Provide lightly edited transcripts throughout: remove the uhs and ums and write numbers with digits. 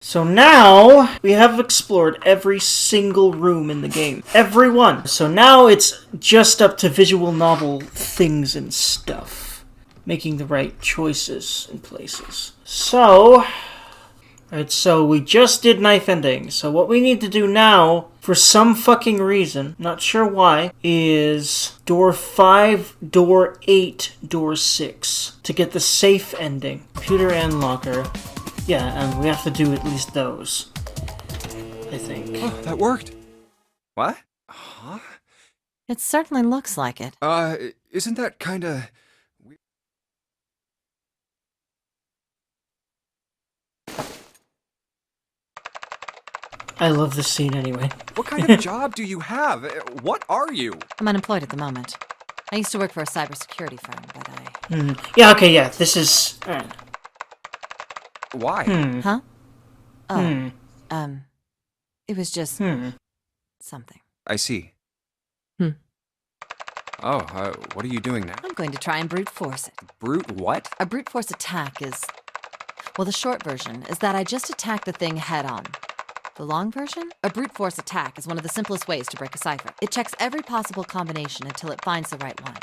So now, we have explored every single room in the game. Every one. So now it's just up to visual novel things and stuff. Making the right choices in places. So... Alright, so we just did knife ending. So what we need to do now, for some fucking reason, not sure why, is door 5, door 8, door 6. To get the safe ending. Computer and locker. Yeah, and we have to do at least those. I think. Oh, that worked. What? Huh? It certainly looks like it. Isn't that kinda... I love this scene anyway. What kind of job do you have? What are you? I'm unemployed at the moment. I used to work for a cybersecurity firm, but I... Yeah, okay, yeah, this is... Alright. Why? Huh? Oh, it was just... something. I see. Oh, what are you doing now? I'm going to try and brute force it. Brute what? A brute force attack is... Well, the short version is that I just attack the thing head on. The long version? A brute force attack is one of the simplest ways to break a cipher. It checks every possible combination until it finds the right one.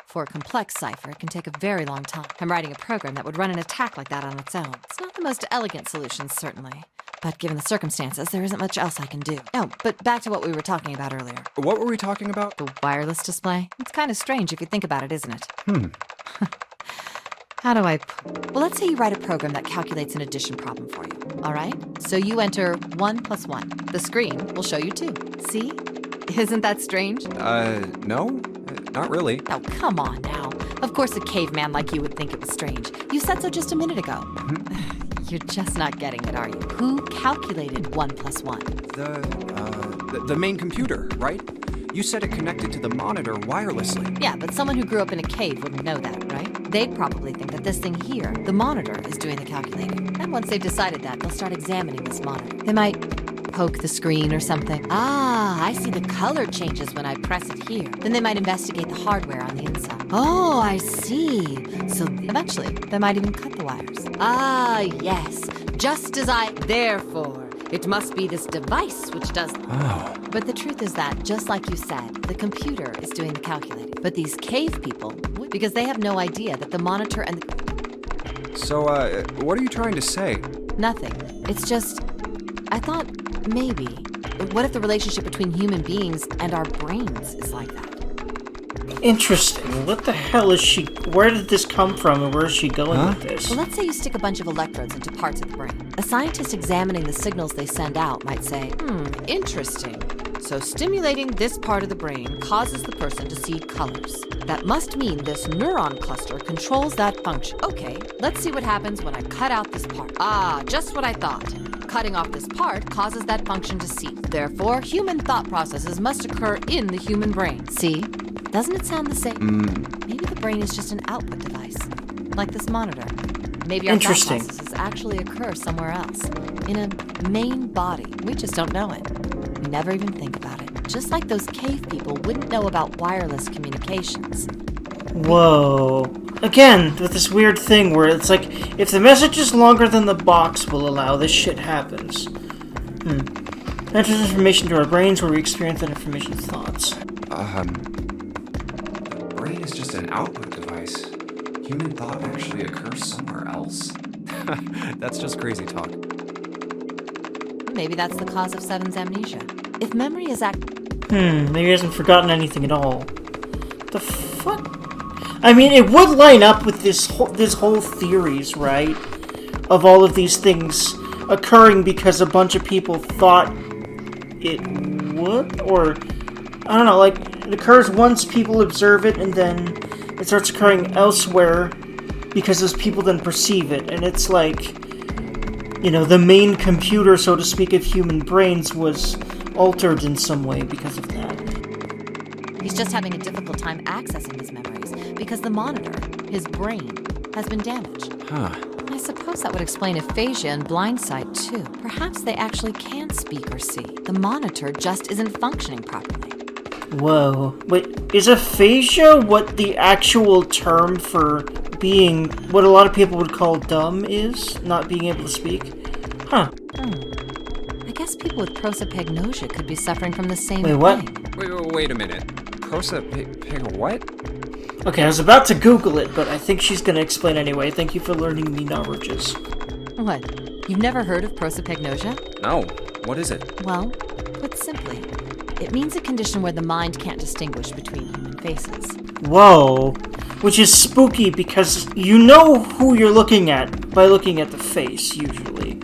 For a complex cipher, it can take a very long time. I'm writing a program that would run an attack like that on its own. It's not the most elegant solution, certainly. But given the circumstances, there isn't much else I can do. Oh, but back to what we were talking about earlier. What were we talking about? The wireless display? It's kind of strange if you think about it, isn't it? How do I... Well, let's say you write a program that calculates an addition problem for you, all right? So you enter 1 + 1. The screen will show you 2. See? Isn't that strange? No? Not really. Oh, come on now. Of course a caveman like you would think it was strange. You said so just a minute ago. You're just not getting it, are you? Who calculated 1 + 1? The main computer, right? You said it connected to the monitor wirelessly. Yeah, but someone who grew up in a cave wouldn't know that, right? They'd probably think that this thing here, the monitor, is doing the calculating. And once they've decided that, they'll start examining this monitor. They might poke the screen or something. Ah, I see the color changes when I press it here. Then they might investigate the hardware on the inside. Oh, I see. So eventually, they might even cut the wires. Ah, yes. Just as Therefore, it must be this device which does... Oh. But the truth is that, just like you said, the computer is doing the calculating. But these cave people, because they have no idea that the monitor and the... So, what are you trying to say? Nothing. It's just... I thought, maybe... What if the relationship between human beings and our brains is like that? Interesting. What the hell is she... Where did this come from, and where is she going with this? Well, let's say you stick a bunch of electrodes into parts of the brain. A scientist examining the signals they send out might say, interesting. So stimulating this part of the brain causes the person to see colors. That must mean this neuron cluster controls that function. Okay, let's see what happens when I cut out this part. Ah, just what I thought. Cutting off this part causes that function to cease. Therefore, human thought processes must occur in the human brain. See? Doesn't it sound the same? Maybe the brain is just an output device, like this monitor. Maybe our thought processes actually occur somewhere else, in a main body. We just don't know it. We never even think about it. Just like those cave people wouldn't know about wireless communications. Whoa. Again, with this weird thing where it's like, if the message is longer than the box will allow, this shit happens. Enters information to our brains where we experience that information as thoughts. The brain is just an output device. Human thought actually occurs somewhere else? That's just crazy talk. Maybe that's the cause of Seven's amnesia. If memory is Maybe he hasn't forgotten anything at all. The fuck? I mean, it would line up with this whole theories, right? Of all of these things occurring because a bunch of people thought it would? Or, I don't know, like, it occurs once people observe it, and then it starts occurring elsewhere because those people then perceive it. And it's like, you know, the main computer, so to speak, of human brains was altered in some way because of that. He's just having a difficult time accessing his memories because the monitor, his brain, has been damaged. I suppose that would explain aphasia and blindsight, too. Perhaps they actually can speak or see. The monitor just isn't functioning properly. Whoa. Wait, is aphasia what the actual term for being what a lot of people would call dumb is? Not being able to speak? Huh. I guess people with prosopagnosia could be suffering from the same Wait, what? thing. Wait a minute. What? Okay, I was about to Google it, but I think she's gonna explain anyway. Thank you for learning the knowledges. What? You've never heard of prosopagnosia? No. What is it? Well, put simply, it means a condition where the mind can't distinguish between human faces. Whoa. Which is spooky because you know who you're looking at by looking at the face, usually.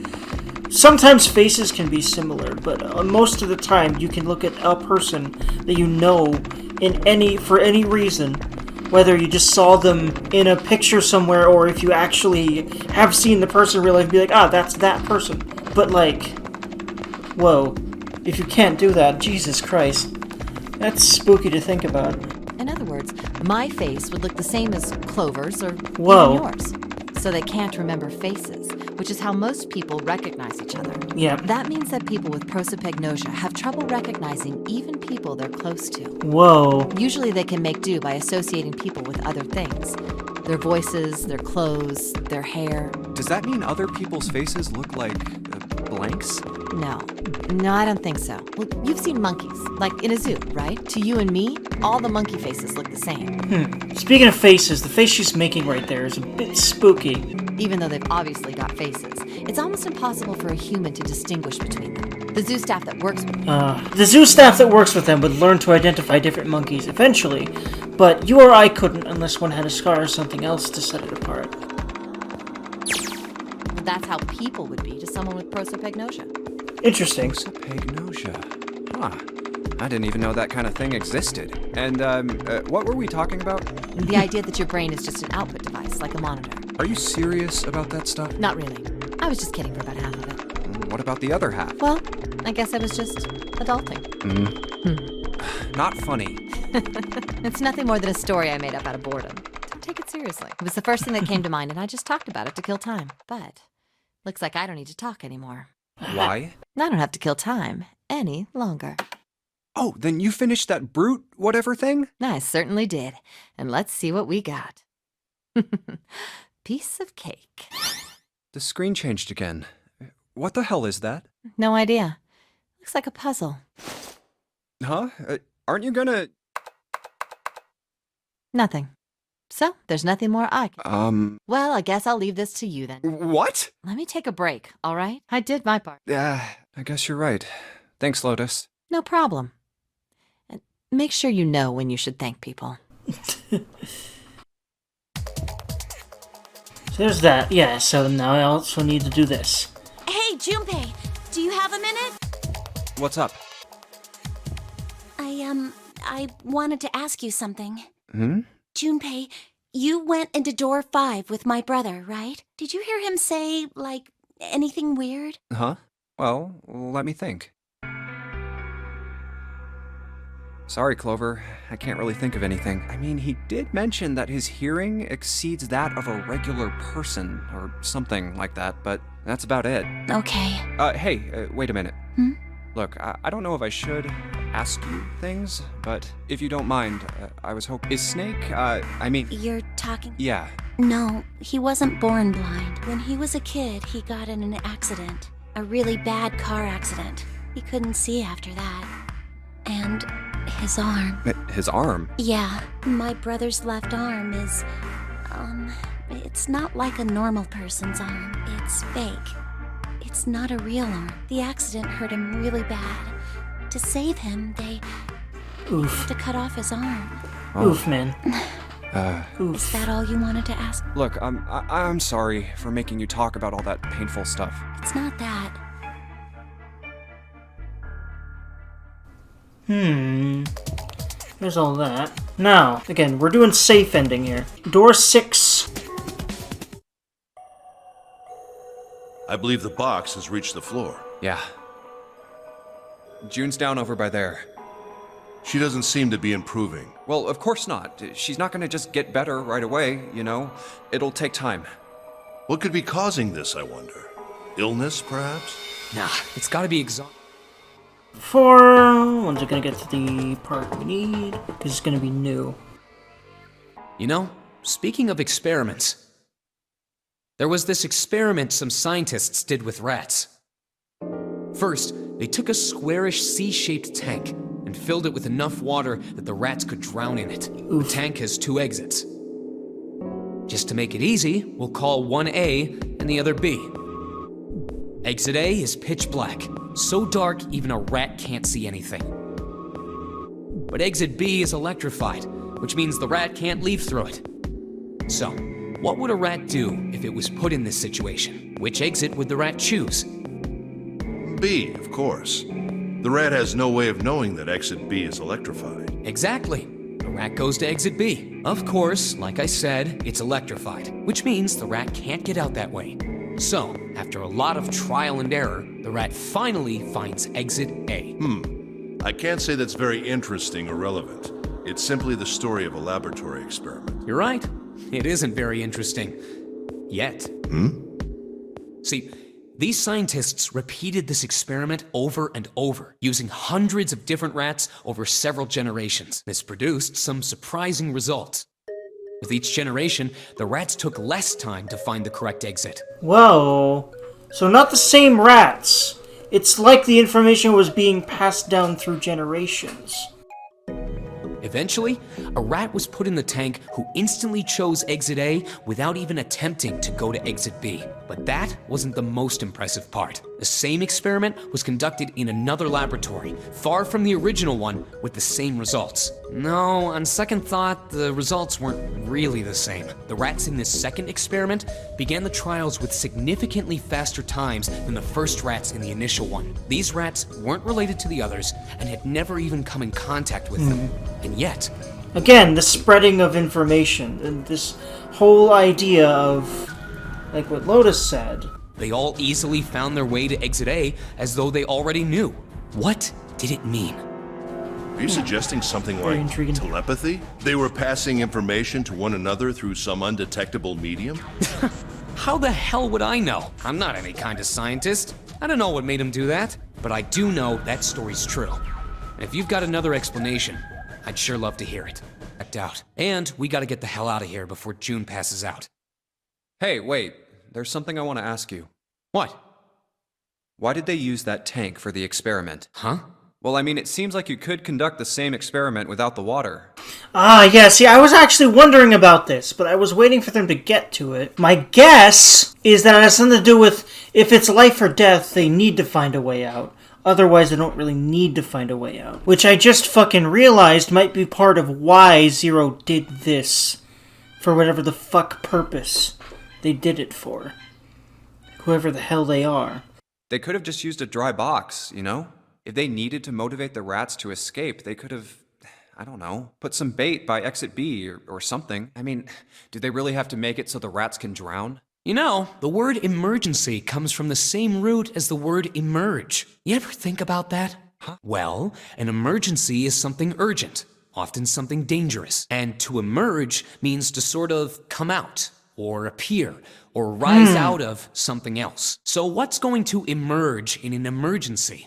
Sometimes faces can be similar, but most of the time you can look at a person that you know for any reason, whether you just saw them in a picture somewhere or if you actually have seen the person in real life, be like, that's that person. But like, whoa, if you can't do that, Jesus Christ, that's spooky to think about. In other words, my face would look the same as Clover's or Whoa. even yours. So they can't remember faces, which is how most people recognize each other. Yeah. That means that people with prosopagnosia have trouble recognizing even people they're close to. Whoa. Usually they can make do by associating people with other things. Their voices, their clothes, their hair. Does that mean other people's faces look like blanks? No, I don't think so. Well, you've seen monkeys, like in a zoo, right? To you and me, all the monkey faces look the same. Speaking of faces, the face she's making right there is a bit spooky. Even though they've obviously got faces, it's almost impossible for a human to distinguish between them. The zoo staff that works with The zoo staff that works with them would learn to identify different monkeys eventually, but you or I couldn't unless one had a scar or something else to set it apart. that's how people would be to someone with prosopagnosia. Interesting. Prosopagnosia. Huh. I didn't even know that kind of thing existed. And, what were we talking about? The idea that your brain is just an output device, like a monitor. Are you serious about that stuff? Not really. I was just kidding for about half of it. What about the other half? Well, I guess I was just adulting. Not funny. It's nothing more than a story I made up out of boredom. Don't take it seriously. It was the first thing that came to mind, and I just talked about it to kill time. But looks like I don't need to talk anymore. Why? I don't have to kill time any longer. Oh, then you finished that brute whatever thing? I certainly did. And let's see what we got. Piece of cake. The screen changed again. What the hell is that? No idea. Looks like a puzzle. Huh? Aren't you gonna... Nothing. So, there's nothing more I can... Well, I guess I'll leave this to you then. What? Let me take a break, all right? I did my part. I guess you're right. Thanks, Lotus. No problem. And make sure you know when you should thank people. So there's that. Yeah, so now I also need to do this. Hey, Junpei, do you have a minute? What's up? I wanted to ask you something. Junpei, You went into door 5 with my brother, right? Did you hear him say, like, anything weird? Huh? Well, let me think. Sorry, Clover. I can't really think of anything. I mean, he did mention that his hearing exceeds that of a regular person, or something like that, but that's about it. Okay. Hey, wait a minute. Look, I don't know if I should ask you things, but if you don't mind, I was hoping... Is Snake, You're talking? Yeah. No, he wasn't born blind. When he was a kid, he got in an accident. A really bad car accident. He couldn't see after that. And his arm. His arm? Yeah, my brother's left arm is, it's not like a normal person's arm. It's fake. It's not a real arm. The accident hurt him really bad. To save him, they had to cut off his arm. Oof, man. Is that all you wanted to ask? Look, I'm sorry for making you talk about all that painful stuff. It's not that. There's all that. Now, again, we're doing safe ending here. Door 6. I believe the box has reached the floor. Yeah. June's down over by there. She doesn't seem to be improving. Well, of course not. She's not gonna just get better right away, you know? It'll take time. What could be causing this, I wonder? Illness, perhaps? Nah, it's gotta be exhaustion. 4. When's it gonna get to the part we need? Because it's gonna be new. You know, speaking of experiments, there was this experiment some scientists did with rats. First, they took a squarish C-shaped tank and filled it with enough water that the rats could drown in it. The tank has 2 exits. Just to make it easy, we'll call one A and the other B. Exit A is pitch black, so dark even a rat can't see anything. But exit B is electrified, which means the rat can't leave through it. So, what would a rat do if it was put in this situation? Which exit would the rat choose? B, of course. The rat has no way of knowing that exit B is electrified. Exactly. The rat goes to exit B. Of course, like I said, it's electrified, which means the rat can't get out that way. So, after a lot of trial and error, the rat finally finds exit A. I can't say that's very interesting or relevant. It's simply the story of a laboratory experiment. You're right. It isn't very interesting. Yet. See, these scientists repeated this experiment over and over, using hundreds of different rats over several generations. This produced some surprising results. With each generation, the rats took less time to find the correct exit. Whoa. So not the same rats. It's like the information was being passed down through generations. Eventually, a rat was put in the tank who instantly chose exit A without even attempting to go to exit B. But that wasn't the most impressive part. The same experiment was conducted in another laboratory, far from the original one, with the same results. No, on second thought, the results weren't really the same. The rats in this second experiment began the trials with significantly faster times than the first rats in the initial one. These rats weren't related to the others and had never even come in contact with them. And yet... Again, the spreading of information, and this whole idea of, like what Lotus said. They all easily found their way to exit A as though they already knew. What did it mean? Are you suggesting something Very like intriguing. telepathy? They were passing information to one another through some undetectable medium? How the hell would I know? I'm not any kind of scientist. I don't know what made him do that, but I do know that story's true. And if you've got another explanation, I'd sure love to hear it. Checked out. And we gotta get the hell out of here before June passes out. Hey, wait. There's something I want to ask you. What? Why did they use that tank for the experiment? Huh? Well, I mean, it seems like you could conduct the same experiment without the water. Ah, yeah, see, I was actually wondering about this, but I was waiting for them to get to it. My guess is that it has something to do with if it's life or death, they need to find a way out. Otherwise, they don't really need to find a way out. Which I just fucking realized might be part of why Zero did this. For whatever the fuck purpose they did it for. Whoever the hell they are. They could have just used a dry box, you know? If they needed to motivate the rats to escape, they could have, I don't know, put some bait by exit B or something. I mean, do they really have to make it so the rats can drown? You know, the word emergency comes from the same root as the word emerge. You ever think about that? Huh? Well, an emergency is something urgent, often something dangerous. And to emerge means to sort of come out, or appear, or rise out of something else. So what's going to emerge in an emergency?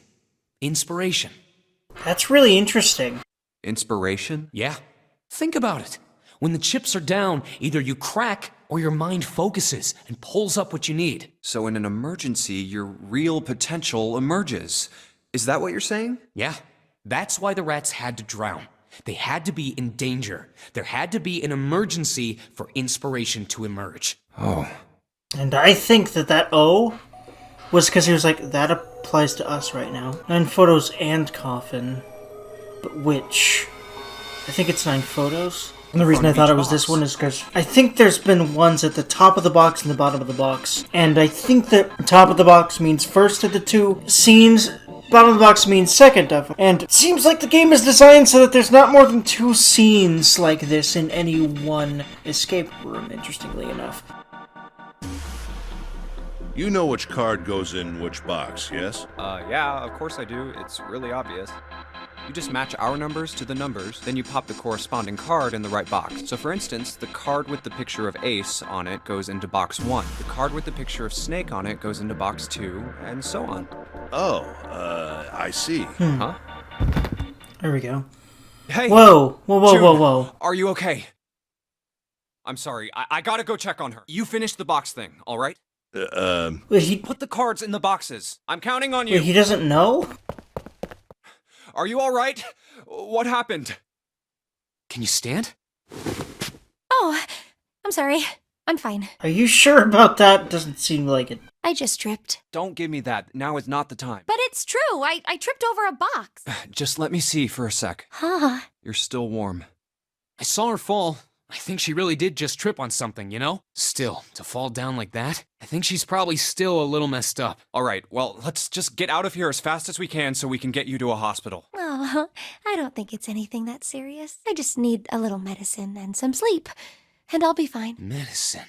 Inspiration. That's really interesting. Inspiration? Yeah. Think about it. When the chips are down, either you crack or your mind focuses and pulls up what you need. So in an emergency, your real potential emerges. Is that what you're saying? Yeah. That's why the rats had to drown. They had to be in danger. There had to be an emergency for inspiration to emerge. Oh. And I think that O was because he was like, that applies to us right now. 9 photos and coffin. But which? I think it's 9 photos. And the reason I thought it was this one is because I think there's been ones at the top of the box and the bottom of the box. And I think that top of the box means first of the 2 scenes, bottom of the box means second of them. And it seems like the game is designed so that there's not more than 2 scenes like this in any one escape room, interestingly enough. You know which card goes in which box, yes? Yeah, of course I do. It's really obvious. You just match our numbers to the numbers, then you pop the corresponding card in the right box. So for instance, the card with the picture of Ace on it goes into box 1. The card with the picture of Snake on it goes into box 2, and so on. Oh, I see. Huh? There we go. Hey! Whoa, whoa, whoa, June, whoa, whoa. Are you okay? I'm sorry, I gotta go check on her. You finish the box thing, alright? Wait, Put the cards in the boxes. I'm counting on you. wait, he doesn't know? Are you all right? What happened? Can you stand? Oh, I'm sorry. I'm fine. Are you sure about that? Doesn't seem like it. I just tripped. Don't give me that. Now is not the time. But it's true. I tripped over a box. Just let me see for a sec. Huh. You're still warm. I saw her fall. I think she really did just trip on something, you know? Still, to fall down like that, I think she's probably still a little messed up. All right, well, let's just get out of here as fast as we can so we can get you to a hospital. Oh, I don't think it's anything that serious. I just need a little medicine and some sleep, and I'll be fine. Medicine,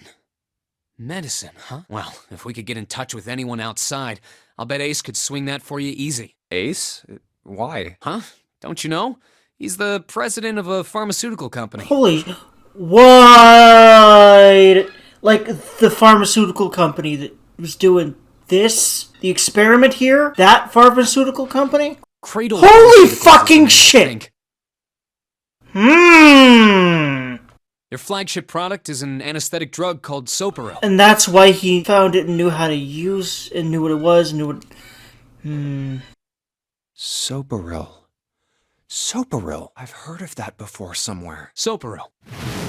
huh? Well, if we could get in touch with anyone outside, I'll bet Ace could swing that for you easy. Ace? Why? Huh? Don't you know? He's the president of a pharmaceutical company. Holy... What? Like, the pharmaceutical company that was doing this? The experiment here? That pharmaceutical company? Cradle. Holy Pharmaceuticals fucking is the shit! name, I think. Hmm. Their flagship product is an anesthetic drug called Soparil. And that's why he found it and knew how to use and knew what it was and knew what... Soparil. Soparil. I've heard of that before somewhere. Soparil.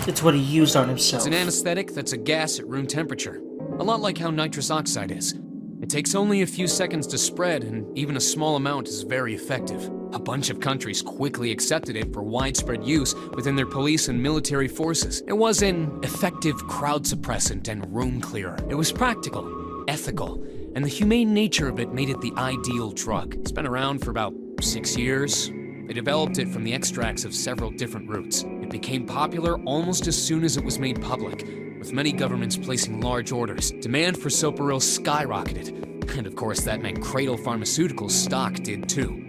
It's what he used on himself. It's an anesthetic that's a gas at room temperature. A lot like how nitrous oxide is. It takes only a few seconds to spread, and even a small amount is very effective. A bunch of countries quickly accepted it for widespread use within their police and military forces. It was an effective crowd suppressant and room clearer. It was practical, ethical, and the humane nature of it made it the ideal drug. It's been around for about 6 years. They developed it from the extracts of several different roots. It became popular almost as soon as it was made public, with many governments placing large orders. Demand for Soparil skyrocketed, and of course that meant Cradle Pharmaceuticals' stock did too.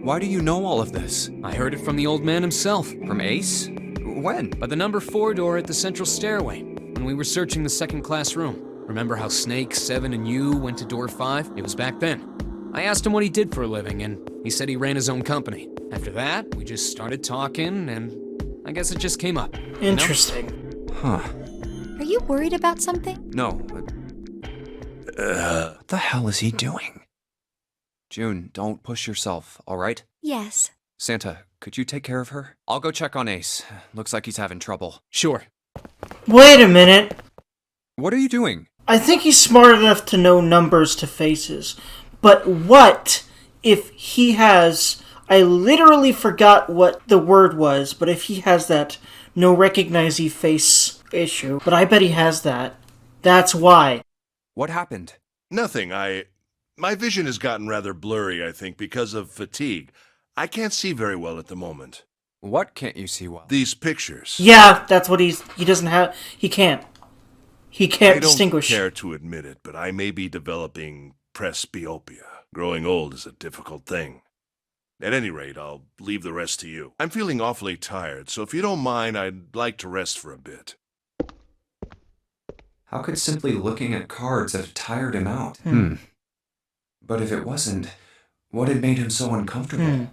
Why do you know all of this? I heard it from the old man himself, From Ace? When? by the number 4 door at the central stairway, when we were searching the second class room. Remember how Snake, Seven, and you went to door 5? It was back then. I asked him what he did for a living, and he said he ran his own company. After that, we just started talking, and I guess it just came up. you know? Interesting. Huh. Are you worried about something? No. What the hell is he doing? June, don't push yourself, all right? Yes. Santa, could you take care of her? I'll go check on Ace. Looks like he's having trouble. Sure. Wait a minute. What are you doing? I think he's smart enough to know numbers to faces. But what if he has... I literally forgot what the word was, but if he has that no recognizey face issue, but I bet he has that. That's why. What happened? Nothing. My vision has gotten rather blurry, I think, because of fatigue. I can't see very well at the moment. What can't you see well? These pictures. Yeah, that's what he doesn't have... He can't. He can't I don't distinguish. care to admit it, but I may be developing presbyopia. Growing old is a difficult thing. At any rate, I'll leave the rest to you. I'm feeling awfully tired, so if you don't mind, I'd like to rest for a bit. How could simply looking at cards have tired him out? But if it wasn't, what had made him so uncomfortable?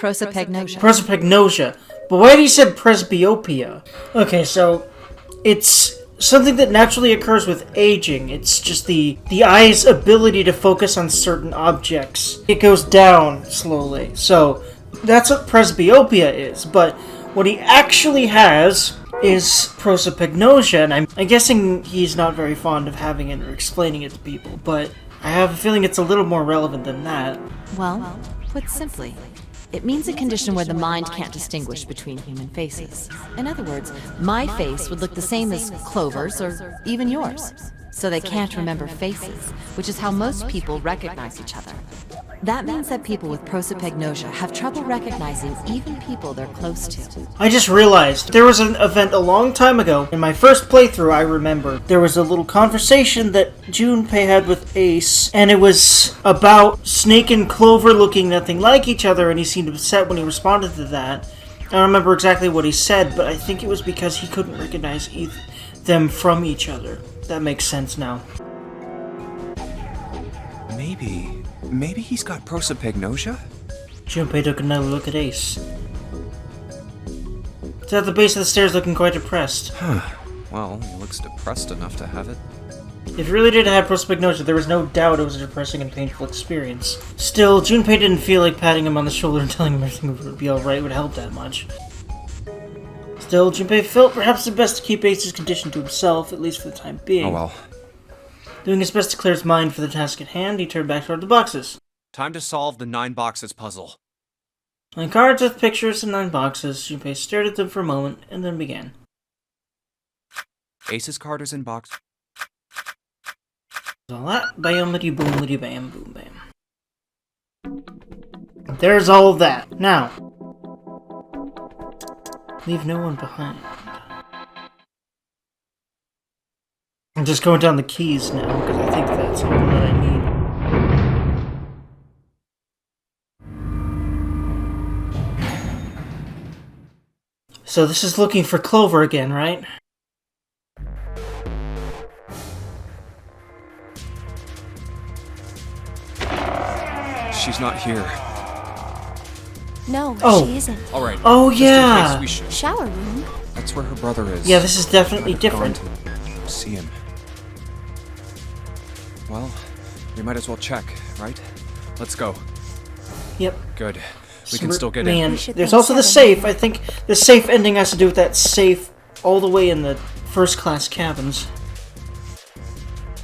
Prosopagnosia. Prosopagnosia. But why did he said presbyopia? Okay, so it's something that naturally occurs with aging. It's just the eye's ability to focus on certain objects. It goes down slowly. So that's what presbyopia is. But what he actually has is prosopagnosia, and I'm guessing he's not very fond of having it or explaining it to people, but I have a feeling it's a little more relevant than that. Well, put simply, it means a condition where the mind can't distinguish between human faces. In other words, my face would look the same as Clover's or even yours. So they can't remember faces, which is how most people recognize each other. That means that people with prosopagnosia have trouble recognizing even people they're close to. I just realized there was an event a long time ago. In my first playthrough, I remember there was a little conversation that Junpei had with Ace, and it was about Snake and Clover looking nothing like each other, and he seemed upset when he responded to that. I don't remember exactly what he said, but I think it was because he couldn't recognize them from each other. That makes sense now. Maybe he's got prosopagnosia? Junpei took another look at Ace. He's at the base of the stairs looking quite depressed. Well, he looks depressed enough to have it. If he really did have prosopagnosia, there was no doubt it was a depressing and painful experience. Still, Junpei didn't feel like patting him on the shoulder and telling him everything would be alright would help that much. Still, Junpei felt perhaps the best to keep Ace's condition to himself, at least for the time being. Oh well. Doing his best to clear his mind for the task at hand, he turned back toward the boxes. Time to solve the 9 boxes puzzle. On cards with pictures and 9 boxes, Junpei stared at them for a moment, and then began. Ace's card is in box. All that, bam-liddy boom-liddy bam boom bam. There's all of that. Now, leave no one behind. I'm just going down the keys now, because I think that's all that I need. So this is looking for Clover again, right? She's not here. No, Oh. she isn't. Alright. Oh, just in yeah. case we should. Shower room? That's where her brother is. Yeah, this is definitely Might have gone different. to see him. Well, we might as well check, right? Let's go. Yep. Good. We can still get Man, in. We should there's think also the 7. safe. I think the safe ending has to do with that safe all the way in the first-class cabins.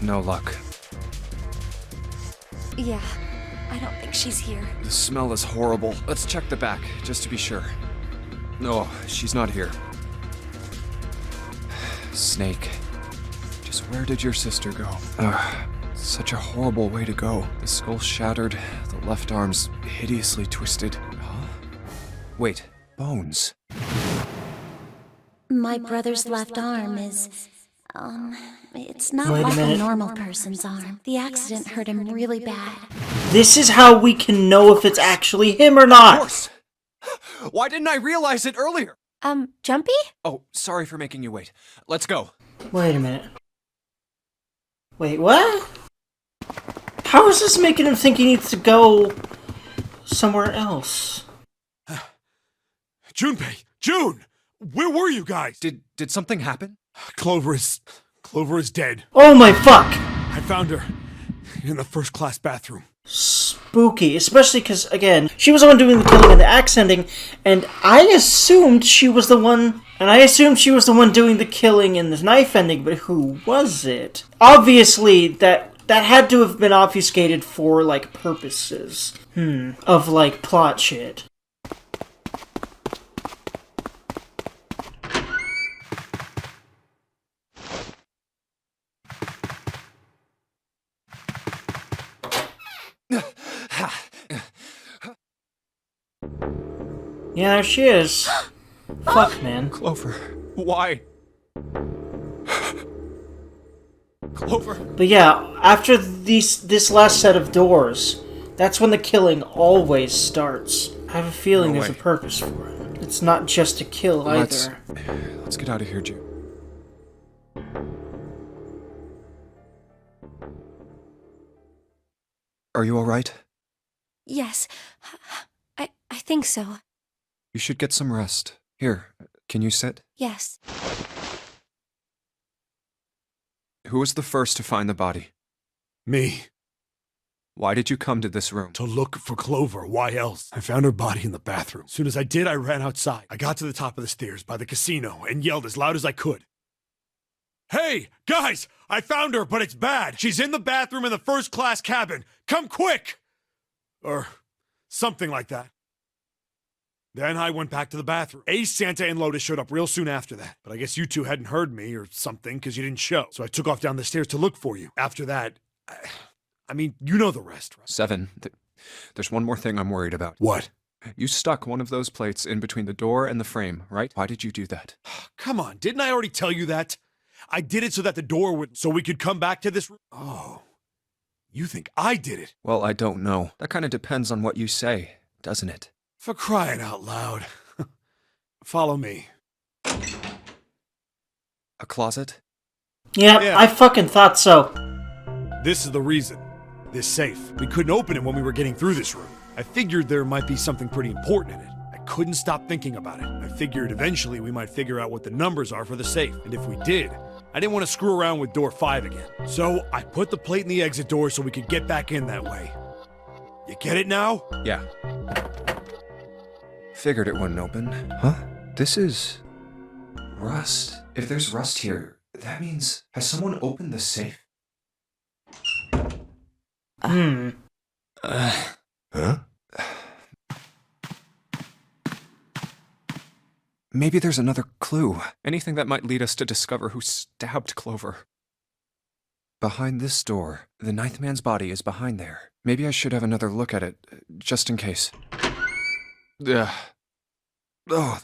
No luck. Yeah, I don't think she's here. The smell is horrible. Let's check the back, just to be sure. No, she's not here. Snake. Just where did your sister go? Such a horrible way to go. The skull shattered, the left arm's hideously twisted. Huh? Wait, bones. My brother's left arm is, it's not Wait a like a minute. normal person's arm. The accident hurt him really bad. This is how we can know if it's actually him or Of not. course! Why didn't I realize it earlier? Jumpy? Oh, sorry for making you wait. Let's go. Wait a minute. Wait, what? How is this making him think he needs to go somewhere else? Junpei! June! Where were you guys? Did something happen? Clover is dead. Oh my fuck! I found her in the first-class bathroom. Spooky, especially because, again, she was the one doing the killing and the axe ending, and I assumed she was the one doing the killing and the knife ending, but who was it? Obviously, that had to have been obfuscated for, like, purposes. Of, like, plot shit. Yeah, there she is. Fuck, man. Clover. Why? Clover. But yeah, after this last set of doors, that's when the killing always starts. I have a feeling No there's a way. purpose for it. It's not just to kill either. Let's get out of here, June. Are you alright? Yes, I think so. You should get some rest. Here, can you sit? Yes. Who was the first to find the body? Me. Why did you come to this room? To look for Clover. Why else? I found her body in the bathroom. As soon as I did, I ran outside. I got to the top of the stairs by the casino and yelled as loud as I could. Hey, guys! I found her, but it's bad. She's in the bathroom in the first-class cabin. Come quick! Or something like that. Then I went back to the bathroom. Ace, Santa, and Lotus showed up real soon after that. But I guess you two hadn't heard me or something because you didn't show. So I took off down the stairs to look for you. After that, I mean, you know the rest, right? 7. There's one more thing I'm worried about. What? You stuck one of those plates in between the door and the frame, right? Why did you do that? Come on, didn't I already tell you that? I did it so that the door would, so we could come back to this room. Oh, you think I did it? Well, I don't know. That kind of depends on what you say, doesn't it? For crying out loud. Follow me. A closet? Yeah, Yeah. I fucking thought so. This is the reason. This safe. We couldn't open it when we were getting through this room. I figured there might be something pretty important in it. I couldn't stop thinking about it. I figured eventually we might figure out what the numbers are for the safe, and if we did, I didn't want to screw around with door 5 again. So I put the plate in the exit door so we could get back in that way. You get it now? Yeah. Figured it wouldn't open. Huh? This is... rust. If there's rust here, that means... has someone opened the safe? Hmm. Huh? Maybe there's another clue. Anything that might lead us to discover who stabbed Clover. Behind this door. The ninth man's body is behind there. Maybe I should have another look at it, just in case. Ugh. Oh.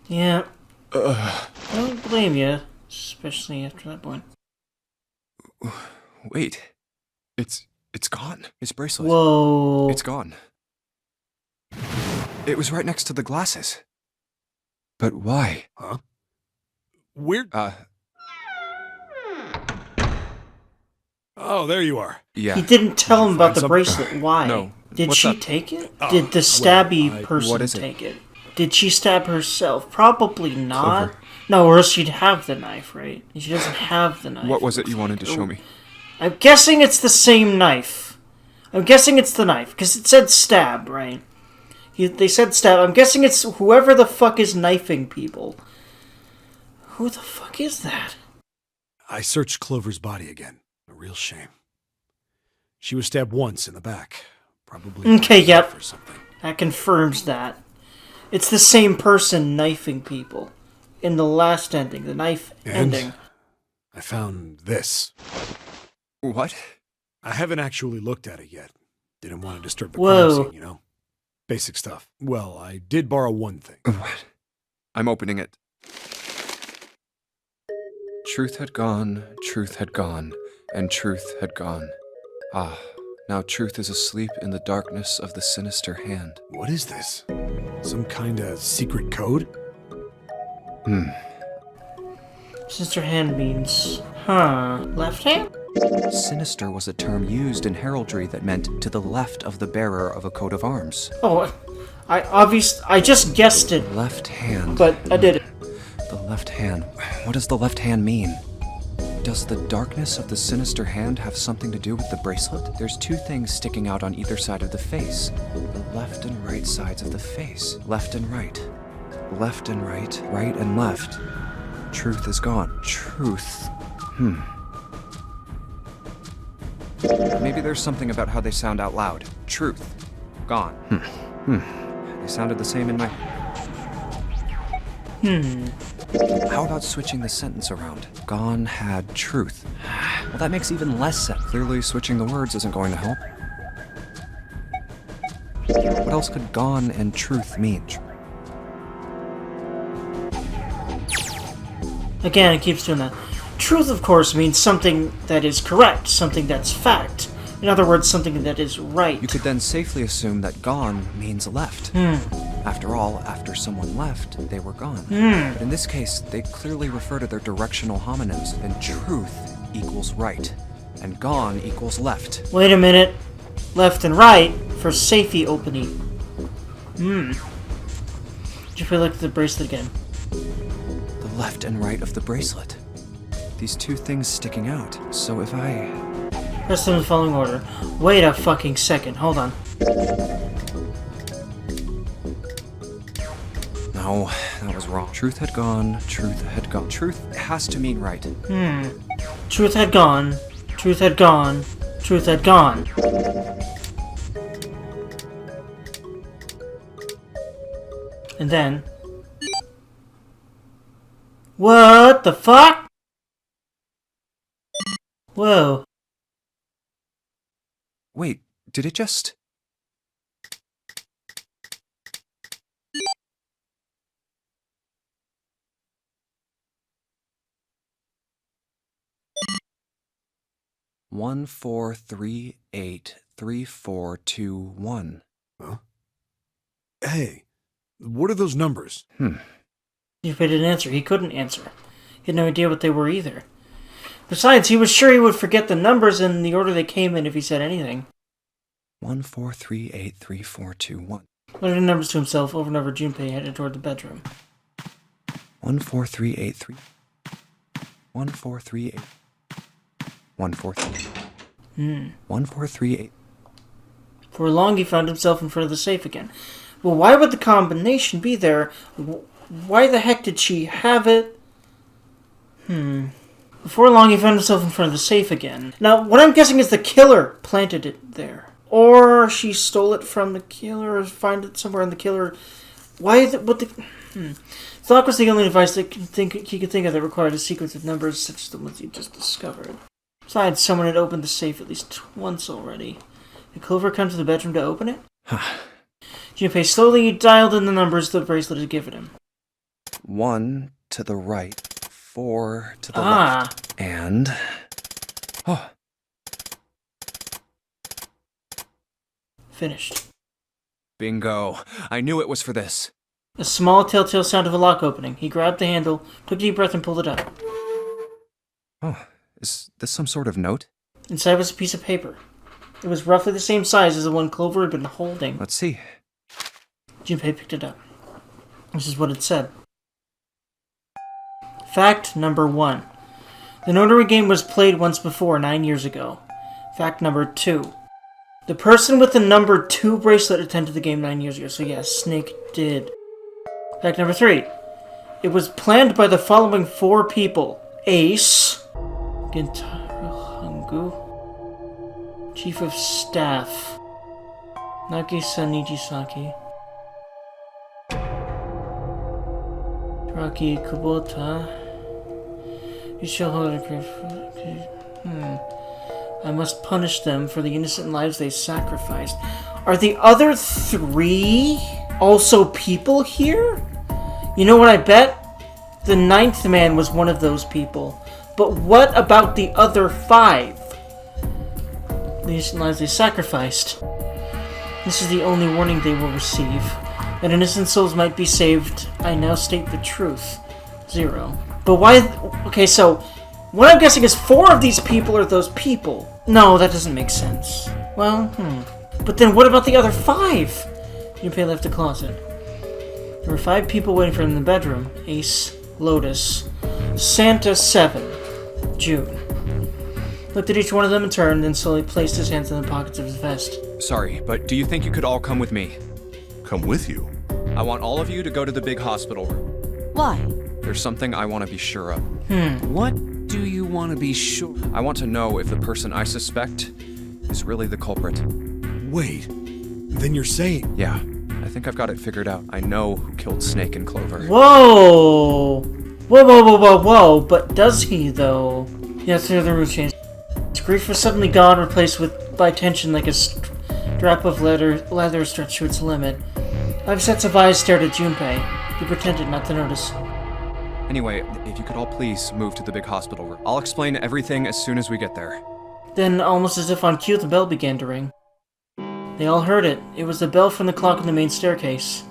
Yeah. I don't blame you, especially after that point. Wait. It's gone. His bracelet. Whoa. It's gone. It was right next to the glasses. But why? Huh? Weird. Oh, there you are. Yeah. He didn't tell him about find the some- bracelet. Why? No. Did What's she up? take it? Oh, Did the stabby well, person What is it? take it? Did she stab herself? Probably not. Clover. No, or else she'd have the knife, right? She doesn't have the knife. What was it you wanted to show me? I'm guessing it's the same knife. I'm guessing it's the knife, because it said stab, right? They said stab. I'm guessing it's whoever the fuck is knifing people. Who the fuck is that? I searched Clover's body again. A real shame. She was stabbed once in the back. Probably Okay, yep. or something. That confirms that. It's the same person knifing people. In the last ending, the knife And ending. I found this. What? I haven't actually looked at it yet. Didn't want to disturb the Whoa. crime scene, you know? Basic stuff. Well, I did borrow one thing. What? I'm opening it. Truth had gone, and truth had gone. Ah, now truth is asleep in the darkness of the sinister hand. What is this? Some kind of secret code? Sister hand means... Huh. Left hand? Sinister was a term used in heraldry that meant to the left of the bearer of a coat of arms. Oh, I just guessed it, Left hand. but I did it. The left hand. What does the left hand mean? Does the darkness of the sinister hand have something to do with the bracelet? There's two things sticking out on either side of the face. The left and right sides of the face. Left and right. Left and right. Right and left. Truth is gone. Truth. Maybe there's something about how they sound out loud. Truth. Gone. They sounded the same in my... How about switching the sentence around? Gone had truth. Well, that makes even less sense. Clearly, switching the words isn't going to help. What else could gone and truth mean? Again, it keeps doing that. Truth, of course, means something that is correct, something that's fact. In other words, something that is right. You could then safely assume that gone means left. After all, after someone left, they were gone. But in this case, they clearly refer to their directional homonyms, and truth equals right, and gone equals left. Wait a minute. Left and right for safety opening. Did you feel like the bracelet again? The left and right of the bracelet. These two things sticking out. So if I... Press them in the following order. Wait a fucking second. Hold on. No, that was wrong. Truth had gone, truth had gone. Truth has to mean right. Truth had gone. Truth had gone. Truth had gone. And then... What the fuck? Whoa. Wait, did it just... One, 4, 3, 8, 3, 4, 2, 1. Huh? Hey, what are those numbers? If he didn't answer, he couldn't answer. He had no idea what they were either. Besides, he was sure he would forget the numbers in the order they came in if he said anything. 1, 4, 3, 8, 3, 4, 2, 1. Learning numbers to himself over and over, Junpei headed toward the bedroom. 14383. 14383. 143. 14383. For long, he found himself in front of the safe again. Well, why would the combination be there? Why the heck did she have it? Before long, he found himself in front of the safe again. Now, what I'm guessing is the killer planted it there. Or she stole it from the killer, or found it somewhere in the killer. Why is it, what the... Thought was the only device that he could think of that required a sequence of numbers such as the ones he just discovered. Besides, someone had opened the safe at least once already. Did Clover come to the bedroom to open it? Junpei slowly dialed in the numbers the bracelet had given him. 1 to the right, 4 to the left, and... Oh. Finished. Bingo. I knew it was for this. A small telltale sound of a lock opening. He grabbed the handle, took a deep breath, and pulled it up. Oh, is this some sort of note? Inside was a piece of paper. It was roughly the same size as the one Clover had been holding. Let's see. Junpei picked it up. This is what it said. Fact number 1. The Nonary game was played once before, 9 years ago. Fact number 2. The person with the number 2 bracelet attended the game 9 years ago, so yes, Snake did. Fact number 3. It was planned by the following 4 people. Ace, Gintaro Hangu, Chief of Staff, Nagisa Nijisaki, Rocky Kubota, I must punish them for the innocent lives they sacrificed. Are the other 3 also people here? You know what I bet? The 9th man was one of those people. But what about the other 5? The innocent lives they sacrificed. This is the only warning they will receive. That innocent souls might be saved. I now state the truth. 0. But why... Okay, so... What I'm guessing is 4 of these people are those people. No, that doesn't make sense. Well, But then what about the other 5? Junpei left the closet. There were 5 people waiting for him in the bedroom. Ace, Lotus, Santa 7, June. Looked at each one of them in turn, then slowly placed his hands in the pockets of his vest. Sorry, but do you think you could all come with me? Come with you? I want all of you to go to the big hospital room. Why? There's something I want to be sure of. What do you want to be sure? I want to know if the person I suspect is really the culprit. Wait, then you're saying... Yeah, I think I've got it figured out. I know who killed Snake and Clover. Whoa! Whoa, but does he, though? Yeah, through the room change. His grief was suddenly gone, replaced by tension like a strap of leather stretched to its limit. 5 sets of eyes stared at Junpei. He pretended not to notice. Anyway, if you could all please move to the big hospital room. I'll explain everything as soon as we get there. Then, almost as if on cue, the bell began to ring. They all heard it. It was the bell from the clock on the main staircase.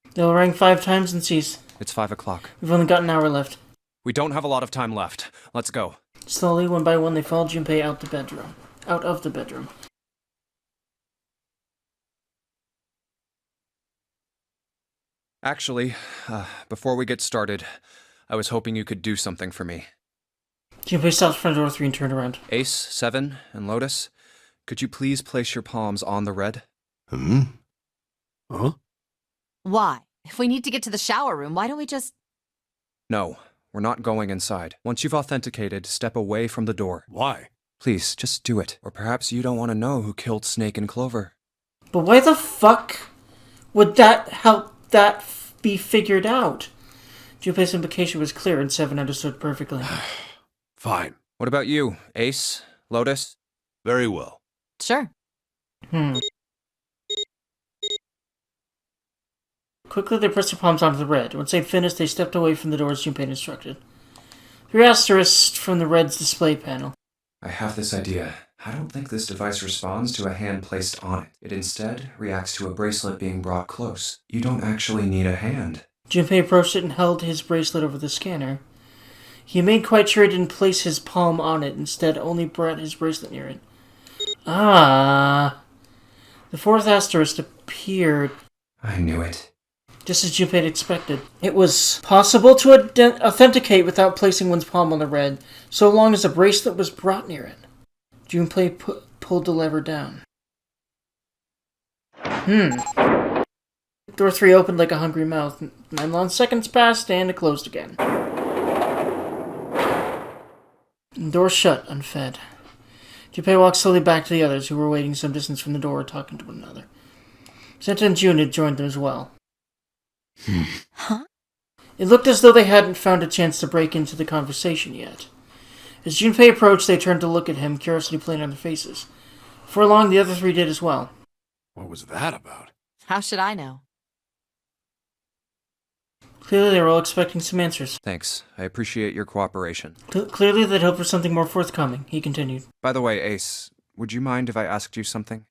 The bell rang 5 times and ceased. It's 5 o'clock. We've only got an hour left. We don't have a lot of time left. Let's go. Slowly, one by one, they followed Junpei out of the bedroom. Actually, before we get started, I was hoping you could do something for me. Junpei stopped in front of door 3 and turned around. Ace, 7, and Lotus, could you please place your palms on the red? Huh? Why? If we need to get to the shower room, why don't we just... No, we're not going inside. Once you've authenticated, step away from the door. Why? Please, just do it. Or perhaps you don't want to know who killed Snake and Clover. But why the fuck would that help that be figured out? Junpei's implication was clear and 7 understood perfectly. Fine. What about you, Ace? Lotus? Very well. Sure. Quickly, they pressed their palms onto the red. Once they'd finished, they stepped away from the door as Junpei instructed. 3 asterisks from the red's display panel. I have this idea. I don't think this device responds to a hand placed on it. It instead reacts to a bracelet being brought close. You don't actually need a hand. Junpei approached it and held his bracelet over the scanner. He made quite sure he didn't place his palm on it, instead only brought his bracelet near it. Ah. The fourth asterisk appeared. I knew it. Just as Junpei had expected. It was possible to authenticate without placing one's palm on the red, so long as a bracelet was brought near it. Junpei pulled the lever down. Door 3 opened like a hungry mouth. 9 long seconds passed, and it closed again. The door shut, unfed. Junpei walked slowly back to the others, who were waiting some distance from the door, talking to one another. Santa and June had joined them as well. Huh? It looked as though they hadn't found a chance to break into the conversation yet. As Junpei approached, they turned to look at him, curiosity playing on their faces. For long, the other 3 did as well. What was that about? How should I know? Clearly, they were all expecting some answers. Thanks. I appreciate your cooperation. Clearly, they'd hoped for something more forthcoming, he continued. By the way, Ace, would you mind if I asked you something?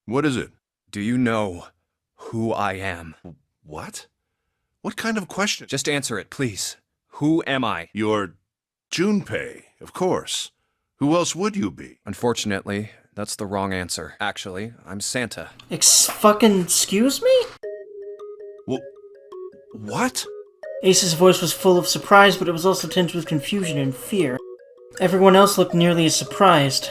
What is it? Do you know who I am? What? What kind of question? Just answer it, please. Who am I? You're Junpei, of course. Who else would you be? Unfortunately, that's the wrong answer. Actually, I'm Santa. Excuse me? Well, what? Ace's voice was full of surprise, but it was also tinged with confusion and fear. Everyone else looked nearly as surprised.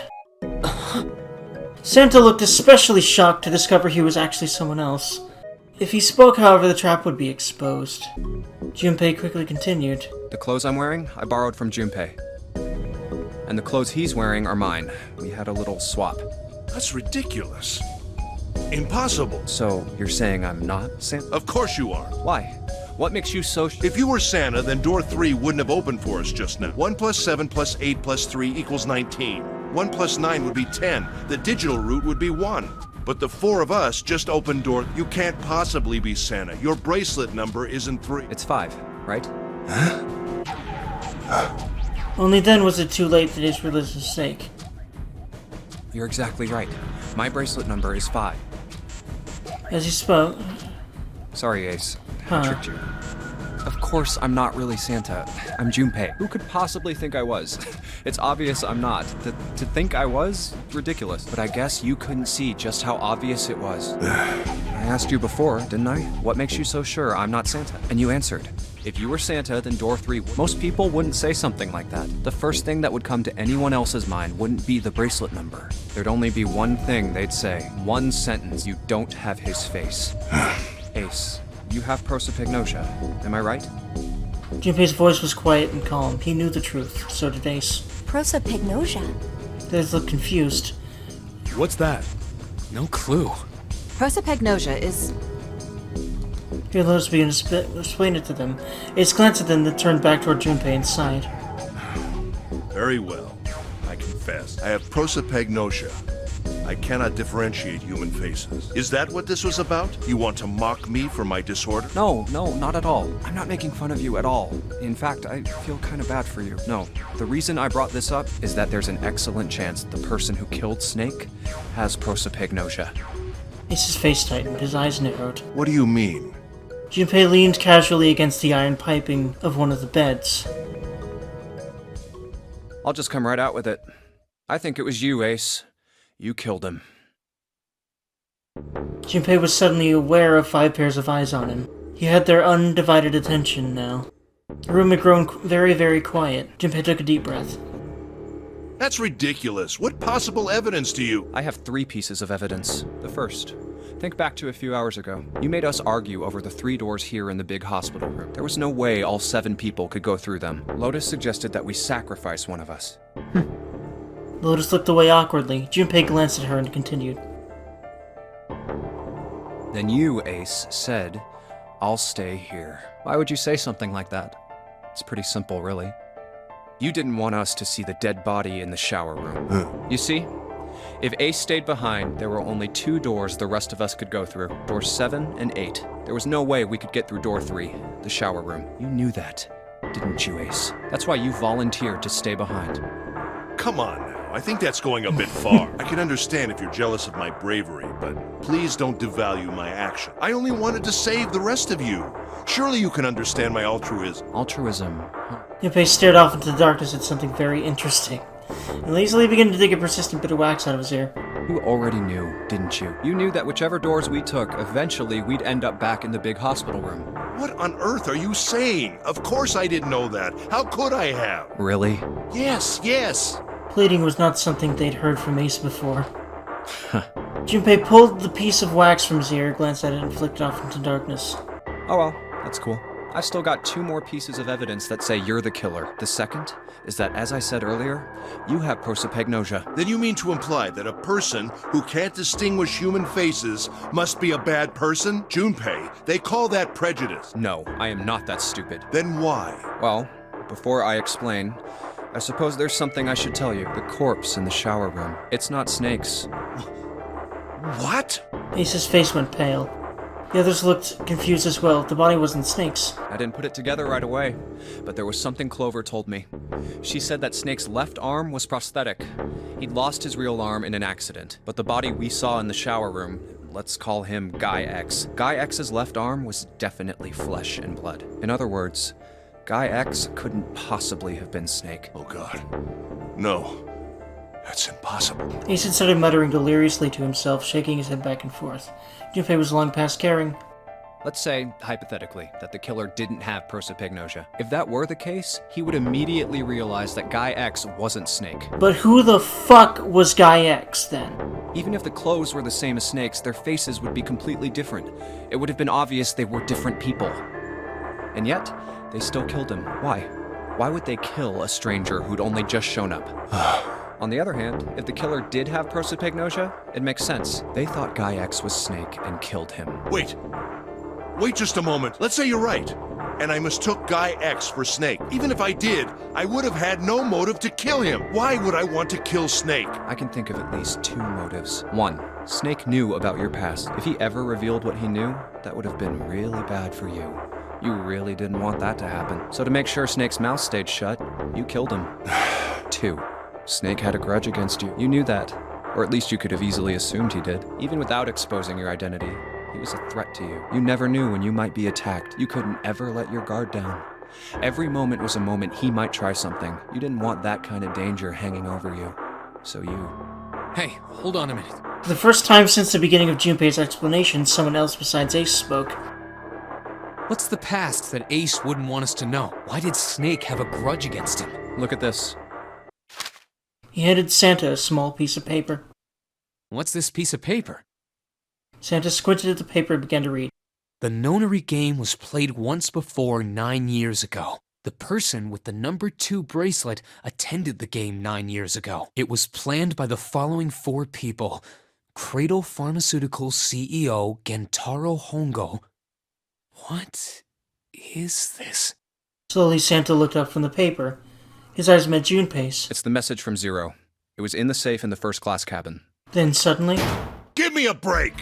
Santa looked especially shocked to discover he was actually someone else. If he spoke, however, the trap would be exposed. Junpei quickly continued. The clothes I'm wearing, I borrowed from Junpei. And the clothes he's wearing are mine. We had a little swap. That's ridiculous. Impossible. So, you're saying I'm not Santa? Of course you are. Why? What makes you so If you were Santa, then door 3 wouldn't have opened for us just now. 1 plus 7 plus 8 plus 3 equals 19. 1 plus 9 would be 10. The digital route would be 1. But the 4 of us just opened door. You can't possibly be Santa. Your bracelet number isn't 3. It's 5, right? Only then was it too late for Ace realized his mistake. You're exactly right. My bracelet number is 5. As he spoke... Sorry, Ace. I tricked you. Of course I'm not really Santa. I'm Junpei. Who could possibly think I was? It's obvious I'm not. To think I was? Ridiculous. But I guess you couldn't see just how obvious it was. I asked you before, didn't I? What makes you so sure I'm not Santa? And you answered. If you were Santa, then door 3... Most people wouldn't say something like that. The first thing that would come to anyone else's mind wouldn't be the bracelet number. There'd only be one thing they'd say. One sentence. You don't have his face. Ace, you have prosopagnosia. Am I right? Junpei's voice was quiet and calm. He knew the truth. So did Ace. Prosopagnosia. They looked confused. What's that? No clue. Prosopagnosia is... Here, Lotus began to explain it to them. Ace glanced at them, then turned back toward Junpei and sighed. Very well. I confess. I have prosopagnosia. I cannot differentiate human faces. Is that what this was about? You want to mock me for my disorder? No, not at all. I'm not making fun of you at all. In fact, I feel kind of bad for you. No, the reason I brought this up is that there's an excellent chance the person who killed Snake has prosopagnosia. Ace's face tightened, his eyes narrowed. What do you mean? Junpei leaned casually against the iron piping of one of the beds. I'll just come right out with it. I think it was you, Ace. You killed him. Junpei was suddenly aware of 5 pairs of eyes on him. He had their undivided attention now. The room had grown very, very quiet. Junpei took a deep breath. That's ridiculous. What possible evidence do you... I have 3 pieces of evidence. The first. Think back to a few hours ago. You made us argue over the 3 doors here in the big hospital room. There was no way all 7 people could go through them. Lotus suggested that we sacrifice one of us. Lotus looked away awkwardly. Junpei glanced at her and continued. Then you, Ace, said, I'll stay here. Why would you say something like that? It's pretty simple, really. You didn't want us to see the dead body in the shower room. You see? If Ace stayed behind, there were only 2 doors the rest of us could go through. Doors 7 and 8. There was no way we could get through door 3, the shower room. You knew that, didn't you, Ace? That's why you volunteered to stay behind. Come on now. I think that's going a bit far. I can understand if you're jealous of my bravery, but please don't devalue my action. I only wanted to save the rest of you. Surely you can understand my altruism. Altruism, huh? Junpei stared off into the darkness at something very interesting, and lazily began to dig a persistent bit of wax out of his ear. You already knew, didn't you? You knew that whichever doors we took, eventually we'd end up back in the big hospital room. What on earth are you saying? Of course I didn't know that. How could I have? Really? Yes. Pleading was not something they'd heard from Ace before. Junpei pulled the piece of wax from his ear, glanced at it, and flicked it off into darkness. Oh well, that's cool. I've still got 2 more pieces of evidence that say you're the killer. The second is that, as I said earlier, you have prosopagnosia. Then you mean to imply that a person who can't distinguish human faces must be a bad person? Junpei, they call that prejudice. No, I am not that stupid. Then why? Well, before I explain, I suppose there's something I should tell you. The corpse in the shower room. It's not Snake's. What? Ace's face went pale. The others looked confused as well. The body wasn't Snake's. I didn't put it together right away, but there was something Clover told me. She said that Snake's left arm was prosthetic. He'd lost his real arm in an accident, but the body we saw in the shower room, let's call him Guy X. Guy X's left arm was definitely flesh and blood. In other words, Guy X couldn't possibly have been Snake. Oh God. No. That's impossible. Ace had started muttering deliriously to himself, shaking his head back and forth. Junpei was long past caring. Let's say, hypothetically, that the killer didn't have prosopagnosia. If that were the case, he would immediately realize that Guy X wasn't Snake. But who the fuck was Guy X, then? Even if the clothes were the same as Snake's, their faces would be completely different. It would have been obvious they were different people. And yet, they still killed him. Why? Why would they kill a stranger who'd only just shown up? On the other hand, if the killer did have prosopagnosia, it makes sense. They thought Guy X was Snake and killed him. Wait just a moment. Let's say you're right, and I mistook Guy X for Snake. Even if I did, I would have had no motive to kill him. Why would I want to kill Snake? I can think of at least 2 motives. 1, Snake knew about your past. If he ever revealed what he knew, that would have been really bad for you. You really didn't want that to happen. So to make sure Snake's mouth stayed shut, you killed him. 2, Snake had a grudge against you. You knew that. Or at least you could have easily assumed he did. Even without exposing your identity, he was a threat to you. You never knew when you might be attacked. You couldn't ever let your guard down. Every moment was a moment he might try something. You didn't want that kind of danger hanging over you. So you... Hey, hold on a minute. For the first time since the beginning of Junpei's explanation, someone else besides Ace spoke. What's the past that Ace wouldn't want us to know? Why did Snake have a grudge against him? Look at this. He handed Santa a small piece of paper. What's this piece of paper? Santa squinted at the paper and began to read. The Nonary game was played once before 9 years ago. The person with the number 2 bracelet attended the game 9 years ago. It was planned by the following 4 people. Cradle Pharmaceuticals CEO Gentaro Hongo. What is this? Slowly, Santa looked up from the paper. His eyes met Junpei's. It's the message from Zero. It was in the safe in the first-class cabin. Then suddenly... Give me a break!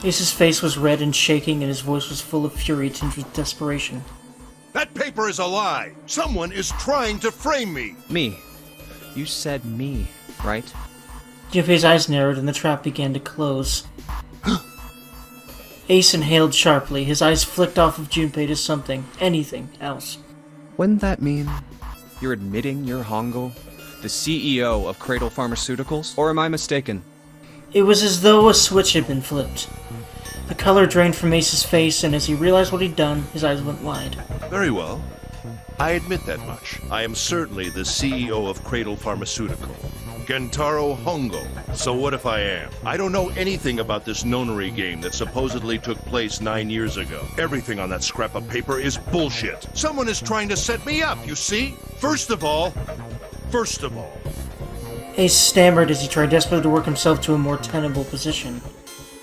Ace's face was red and shaking, and his voice was full of fury tinged with desperation. That paper is a lie! Someone is trying to frame me! Me. You said me, right? Junpei's eyes narrowed, and the trap began to close. Ace inhaled sharply. His eyes flicked off of Junpei to something, anything else. Wouldn't that mean you're admitting you're Hongo, the CEO of Cradle Pharmaceuticals? Or am I mistaken? It was as though a switch had been flipped. The color drained from Ace's face, and as he realized what he'd done, his eyes went wide. Very well. I admit that much. I am certainly the CEO of Cradle Pharmaceutical. Gentaro Hongo. So what if I am? I don't know anything about this Nonary game that supposedly took place 9 years ago. Everything on that scrap of paper is bullshit. Someone is trying to set me up, you see? First of all... Ace stammered as he tried desperately to work himself to a more tenable position.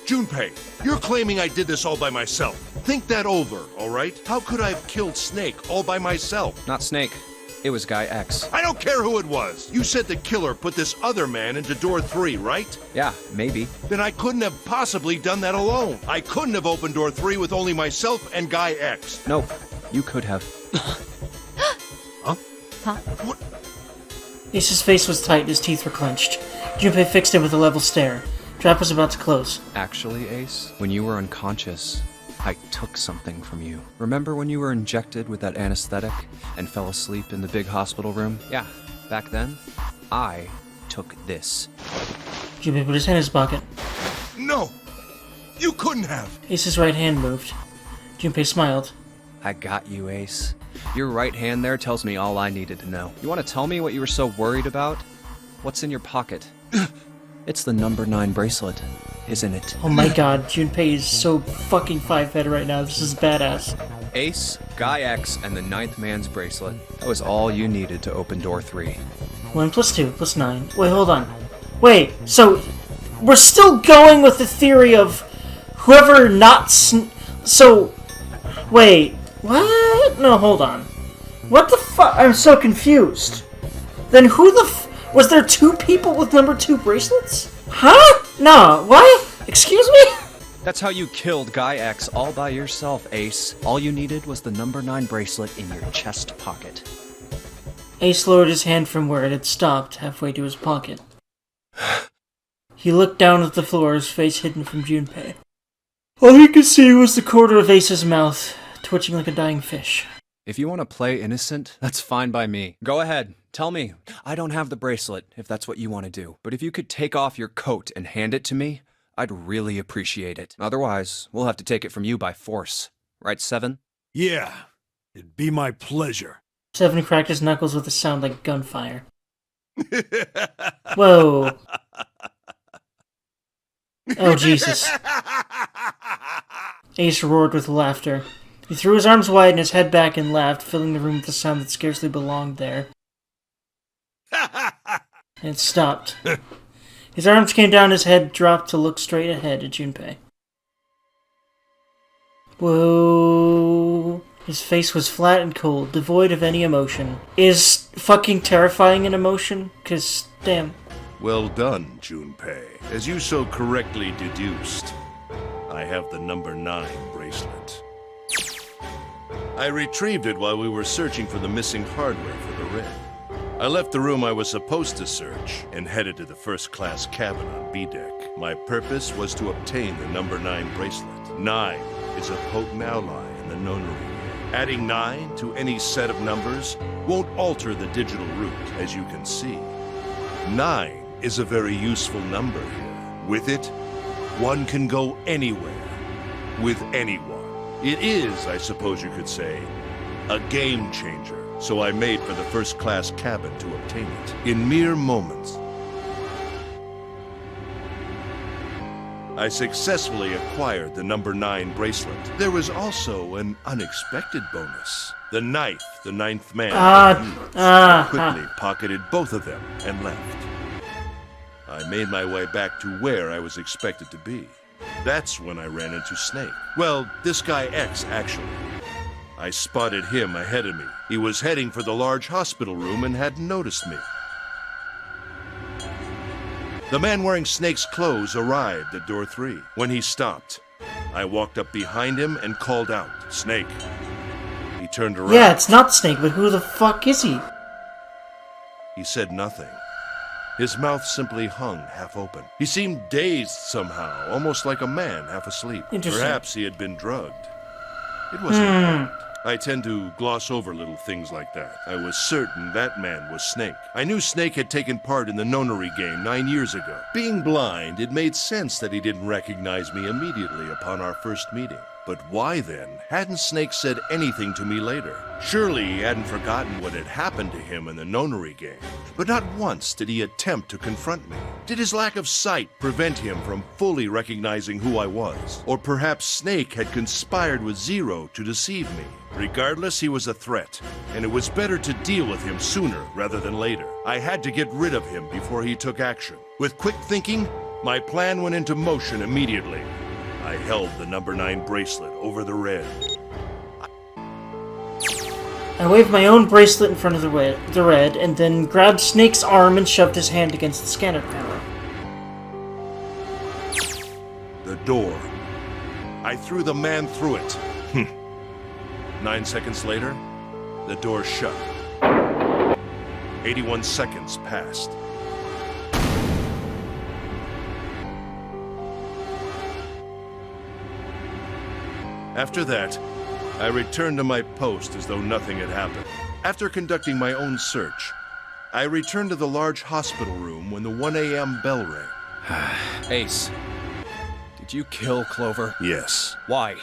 Junpei, you're claiming I did this all by myself. Think that over, all right? How could I have killed Snake all by myself? Not Snake. It was Guy X. I don't care who it was. You said the killer put this other man into door 3, right? Yeah, maybe. Then I couldn't have possibly done that alone. I couldn't have opened door 3 with only myself and Guy X. Nope. You could have. Huh? Huh? What? Ace's face was tight, his teeth were clenched. Junpei fixed him with a level stare. Trap was about to close. Actually, Ace, when you were unconscious, I took something from you. Remember when you were injected with that anesthetic and fell asleep in the big hospital room? Yeah, back then, I took this. Junpei put his hand in his pocket. No! You couldn't have! Ace's right hand moved. Junpei smiled. I got you, Ace. Your right hand there tells me all I needed to know. You want to tell me what you were so worried about? What's in your pocket? It's the number 9 bracelet, isn't it? Oh my god, Junpei is so fucking 5-head right now. This is badass. Ace, Guy X, and the 9th man's bracelet. That was all you needed to open door 3. 1 + 2 + 9. Wait, hold on. Wait, so we're still going with the theory of whoever not so wait, what? No, hold on. What the fuck? I'm so confused. Then who the was there 2 people with number 2 bracelets? Huh? No, what? Excuse me? That's how you killed Guy X all by yourself, Ace. All you needed was the number 9 bracelet in your chest pocket. Ace lowered his hand from where it had stopped, halfway to his pocket. He looked down at the floor, his face hidden from Junpei. All he could see was the corner of Ace's mouth, twitching like a dying fish. If you want to play innocent, that's fine by me. Go ahead. Tell me. I don't have the bracelet, if that's what you want to do. But if you could take off your coat and hand it to me, I'd really appreciate it. Otherwise, we'll have to take it from you by force. Right, 7? Yeah, it'd be my pleasure. 7 cracked his knuckles with a sound like gunfire. Whoa. Oh, Jesus. Ace roared with laughter. He threw his arms wide and his head back and laughed, filling the room with a sound that scarcely belonged there. And it stopped. His arms came down, his head dropped to look straight ahead at Junpei. Whoa. His face was flat and cold, devoid of any emotion. Is fucking terrifying an emotion? 'Cause, damn. Well done, Junpei. As you so correctly deduced, I have the number 9 bracelet. I retrieved it while we were searching for the missing hardware for the rig. I left the room I was supposed to search and headed to the first-class cabin on B-deck. My purpose was to obtain the number 9 bracelet. 9 is a potent ally in the Nonary. Adding 9 to any set of numbers won't alter the digital route, as you can see. 9 is a very useful number here. With it, one can go anywhere, with anyone. It is, I suppose you could say, a game changer. So I made for the first-class cabin to obtain it. In mere moments, I successfully acquired the number 9 bracelet. There was also an unexpected bonus. The knife the 9th man quickly pocketed both of them and left. I made my way back to where I was expected to be. That's when I ran into Snake. Well, this guy X, actually. I spotted him ahead of me. He was heading for the large hospital room and hadn't noticed me. The man wearing Snake's clothes arrived at door 3. When he stopped, I walked up behind him and called out, "Snake." He turned around. Yeah, it's not Snake, but who the fuck is he? He said nothing. His mouth simply hung half open. He seemed dazed somehow, almost like a man half asleep. Interesting. Perhaps he had been drugged. It wasn't important. I tend to gloss over little things like that. I was certain that man was Snake. I knew Snake had taken part in the Nonary game 9 years ago. Being blind, it made sense that he didn't recognize me immediately upon our first meeting. But why then hadn't Snake said anything to me later? Surely he hadn't forgotten what had happened to him in the Nonary game. But not once did he attempt to confront me. Did his lack of sight prevent him from fully recognizing who I was? Or perhaps Snake had conspired with Zero to deceive me? Regardless, he was a threat, and it was better to deal with him sooner rather than later. I had to get rid of him before he took action. With quick thinking, my plan went into motion immediately. I held the number 9 bracelet over the red. I waved my own bracelet in front of the red, and then grabbed Snake's arm and shoved his hand against the scanner panel. The door. I threw the man through it. 9 seconds later, the door shut. 81 seconds passed. After that, I returned to my post as though nothing had happened. After conducting my own search, I returned to the large hospital room when the 1 a.m. bell rang. Ace, did you kill Clover? Yes. Why?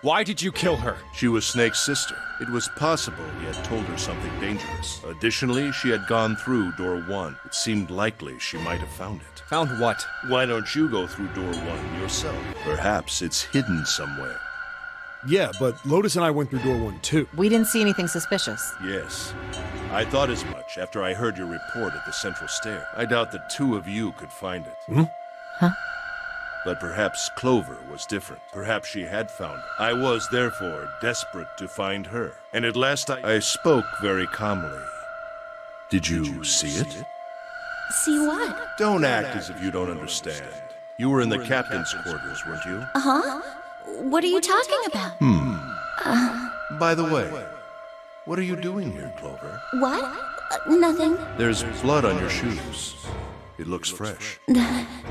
Why did you kill her? She was Snake's sister. It was possible he had told her something dangerous. Additionally, she had gone through door 1. It seemed likely she might have found it. Found what? Why don't you go through door 1 yourself? Perhaps it's hidden somewhere. Yeah, but Lotus and I went through door 1 too. We didn't see anything suspicious. Yes. I thought as much after I heard your report at the central stair. I doubt the two of you could find it. Huh? But perhaps Clover was different. Perhaps she had found it. I was, therefore, desperate to find her. And at last I spoke very calmly. Did you see it? See what? Don't act as if you don't understand. You were in the captain's quarters, weren't you? Uh-huh. What are you talking about? By the way, what are you doing here, Clover? What? Nothing. There's blood on your shoes. It looks fresh.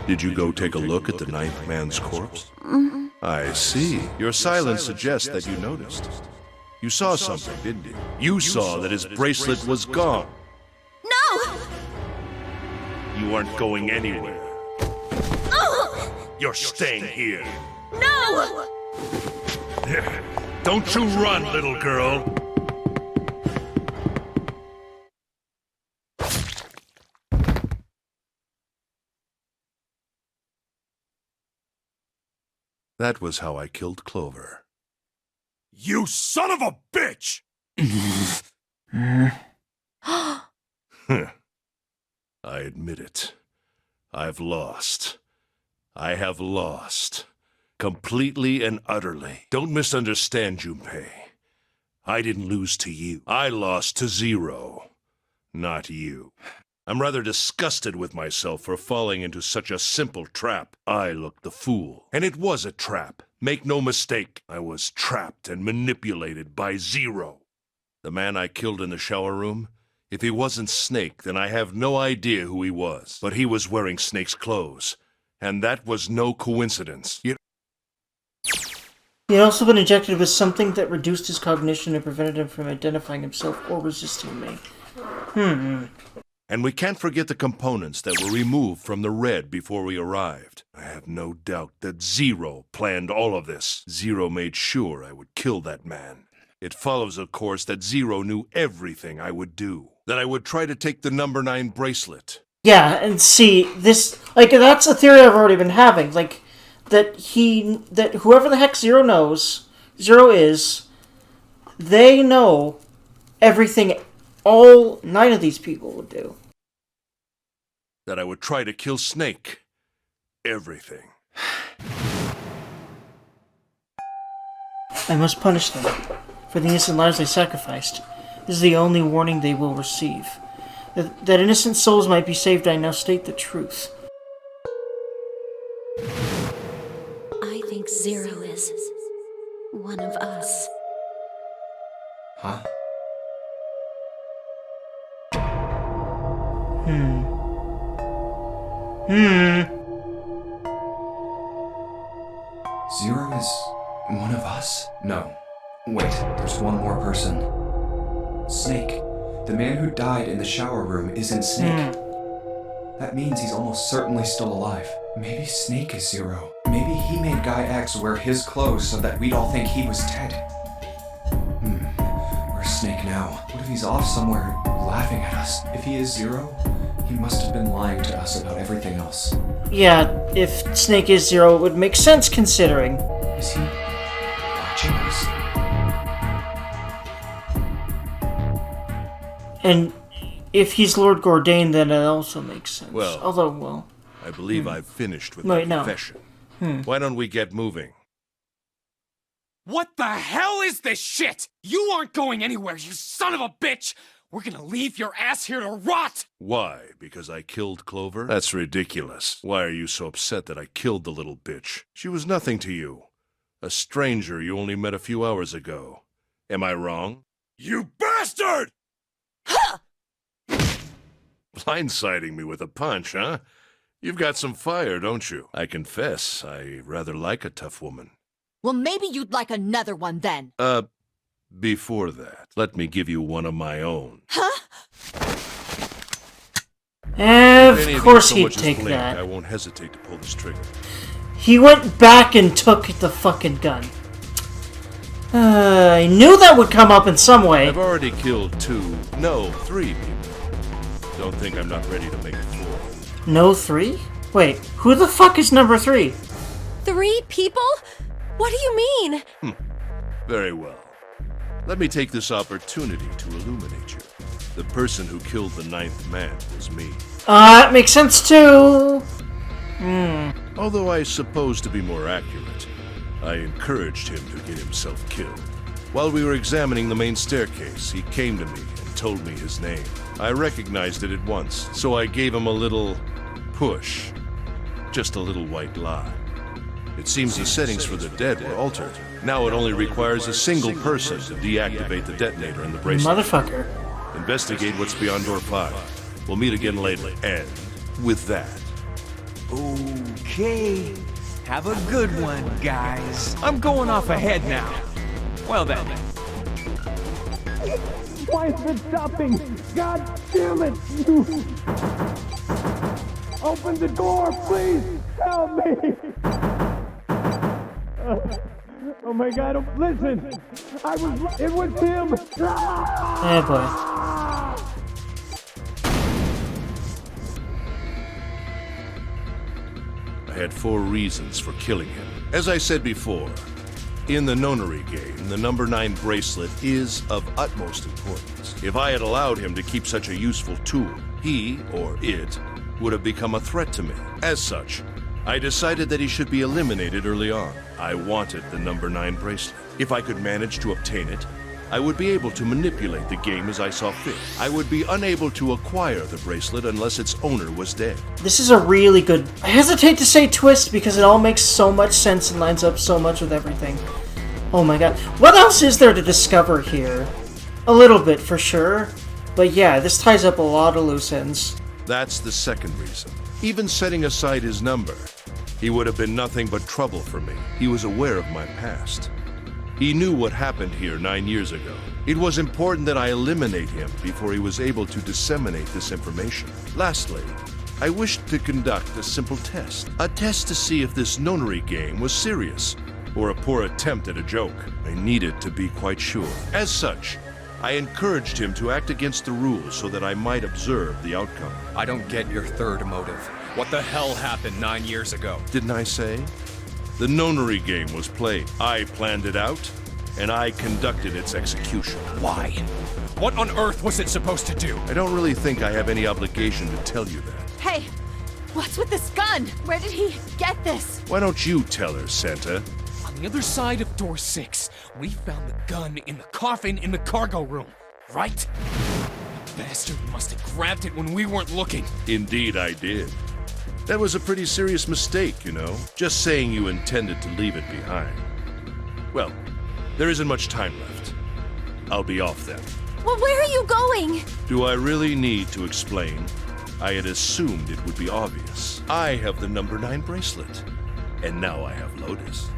Did you go take a look at the 9th man's corpse? I see. Your silence suggests that you noticed. You saw something, didn't you? You saw that his bracelet was gone. No! You aren't going anywhere. You're staying here. No! Don't you run, little girl. That was how I killed Clover. You son of a bitch! I admit it. I've lost. I have lost. Completely and utterly. Don't misunderstand, Junpei. I didn't lose to you. I lost to Zero. Not you. I'm rather disgusted with myself for falling into such a simple trap. I looked the fool. And it was a trap. Make no mistake. I was trapped and manipulated by Zero. The man I killed in the shower room? If he wasn't Snake, then I have no idea who he was. But he was wearing Snake's clothes. And that was no coincidence. He had also been injected with something that reduced his cognition and prevented him from identifying himself or resisting me. And we can't forget the components that were removed from the red before we arrived. I have no doubt that Zero planned all of this. Zero made sure I would kill that man. It follows, of course, that Zero knew everything I would do. That I would try to take the number 9 bracelet. Yeah, and see, this, that's a theory I've already been having, that whoever the heck Zero is, they know everything all 9 of these people would do. That I would try to kill Snake. Everything. I must punish them for the innocent lives they sacrificed. This is the only warning they will receive. That innocent souls might be saved, I now state the truth. I think Zero is one of us. Huh? Zero is one of us? No. Wait, there's one more person. Snake. The man who died in the shower room isn't Snake. That means he's almost certainly still alive. Maybe Snake is Zero. Maybe he made Guy X wear his clothes so that we'd all think he was dead. Where's Snake now? What if he's off somewhere laughing at us? If he is Zero, he must have been lying to us about everything else. Yeah, if Snake is Zero, it would make sense considering. Is he watching us? And if he's Lord Gordain, then it also makes sense. Well, Although, I believe I've finished with my Wait, no. confession. Why don't we get moving? What the hell is this shit? You aren't going anywhere, you son of a bitch! We're gonna leave your ass here to rot! Why? Because I killed Clover? That's ridiculous. Why are you so upset that I killed the little bitch? She was nothing to you. A stranger you only met a few hours ago. Am I wrong? You bastard! Blindsiding me with a punch, huh? You've got some fire, don't you? I confess, I rather like a tough woman. Well, maybe you'd like another one then. Before that, let me give you one of my own. Huh? Of course he'd take blinked, that. I won't hesitate to pull this trigger. He went back and took the fucking gun. I knew that would come up in some way. I've already killed 3 people. Don't think I'm not ready to make it 4. No 3? Wait, who the fuck is number 3? 3 people? What do you mean? Very well. Let me take this opportunity to illuminate you. The person who killed the 9th man was me. That makes sense too. Although I suppose to be more accurate, I encouraged him to get himself killed. While we were examining the main staircase, he came to me and told me his name. I recognized it at once, so I gave him a little push. Just a little white lie. It seems the settings for the dead were altered. Now it only requires a single person to deactivate the detonator in the bracelet. Motherfucker. Investigate what's beyond door 5. We'll meet again later. And with that... Okay. Have a good one, guys. I'm going off ahead now. Well then. Why is it stopping? God damn it! You... Open the door, please! Help me! Oh my God! Listen! It was him! Oh boy. I had 4 reasons for killing him. As I said before, in the Nonary game, the number 9 bracelet is of utmost importance. If I had allowed him to keep such a useful tool, he, or it, would have become a threat to me. As such, I decided that he should be eliminated early on. I wanted the number 9 bracelet. If I could manage to obtain it, I would be able to manipulate the game as I saw fit. I would be unable to acquire the bracelet unless its owner was dead. This is a really good... I hesitate to say twist because it all makes so much sense and lines up so much with everything. Oh my god. What else is there to discover here? A little bit, for sure. But yeah, this ties up a lot of loose ends. That's the second reason. Even setting aside his number, he would have been nothing but trouble for me. He was aware of my past. He knew what happened here 9 years ago. It was important that I eliminate him before he was able to disseminate this information. Lastly, I wished to conduct a simple test. A test to see if this Nonary game was serious, or a poor attempt at a joke. I needed to be quite sure. As such, I encouraged him to act against the rules so that I might observe the outcome. I don't get your third motive. What the hell happened 9 years ago? Didn't I say? The Nonary game was played. I planned it out, and I conducted its execution. Why? What on earth was it supposed to do? I don't really think I have any obligation to tell you that. Hey, what's with this gun? Where did he get this? Why don't you tell her, Santa? On the other side of door 6, we found the gun in the coffin in the cargo room, right? The bastard must have grabbed it when we weren't looking. Indeed I did. That was a pretty serious mistake, you know. Just saying you intended to leave it behind. Well, there isn't much time left. I'll be off then. Well, where are you going? Do I really need to explain? I had assumed it would be obvious. I have the number 9 bracelet, and now I have Lotus.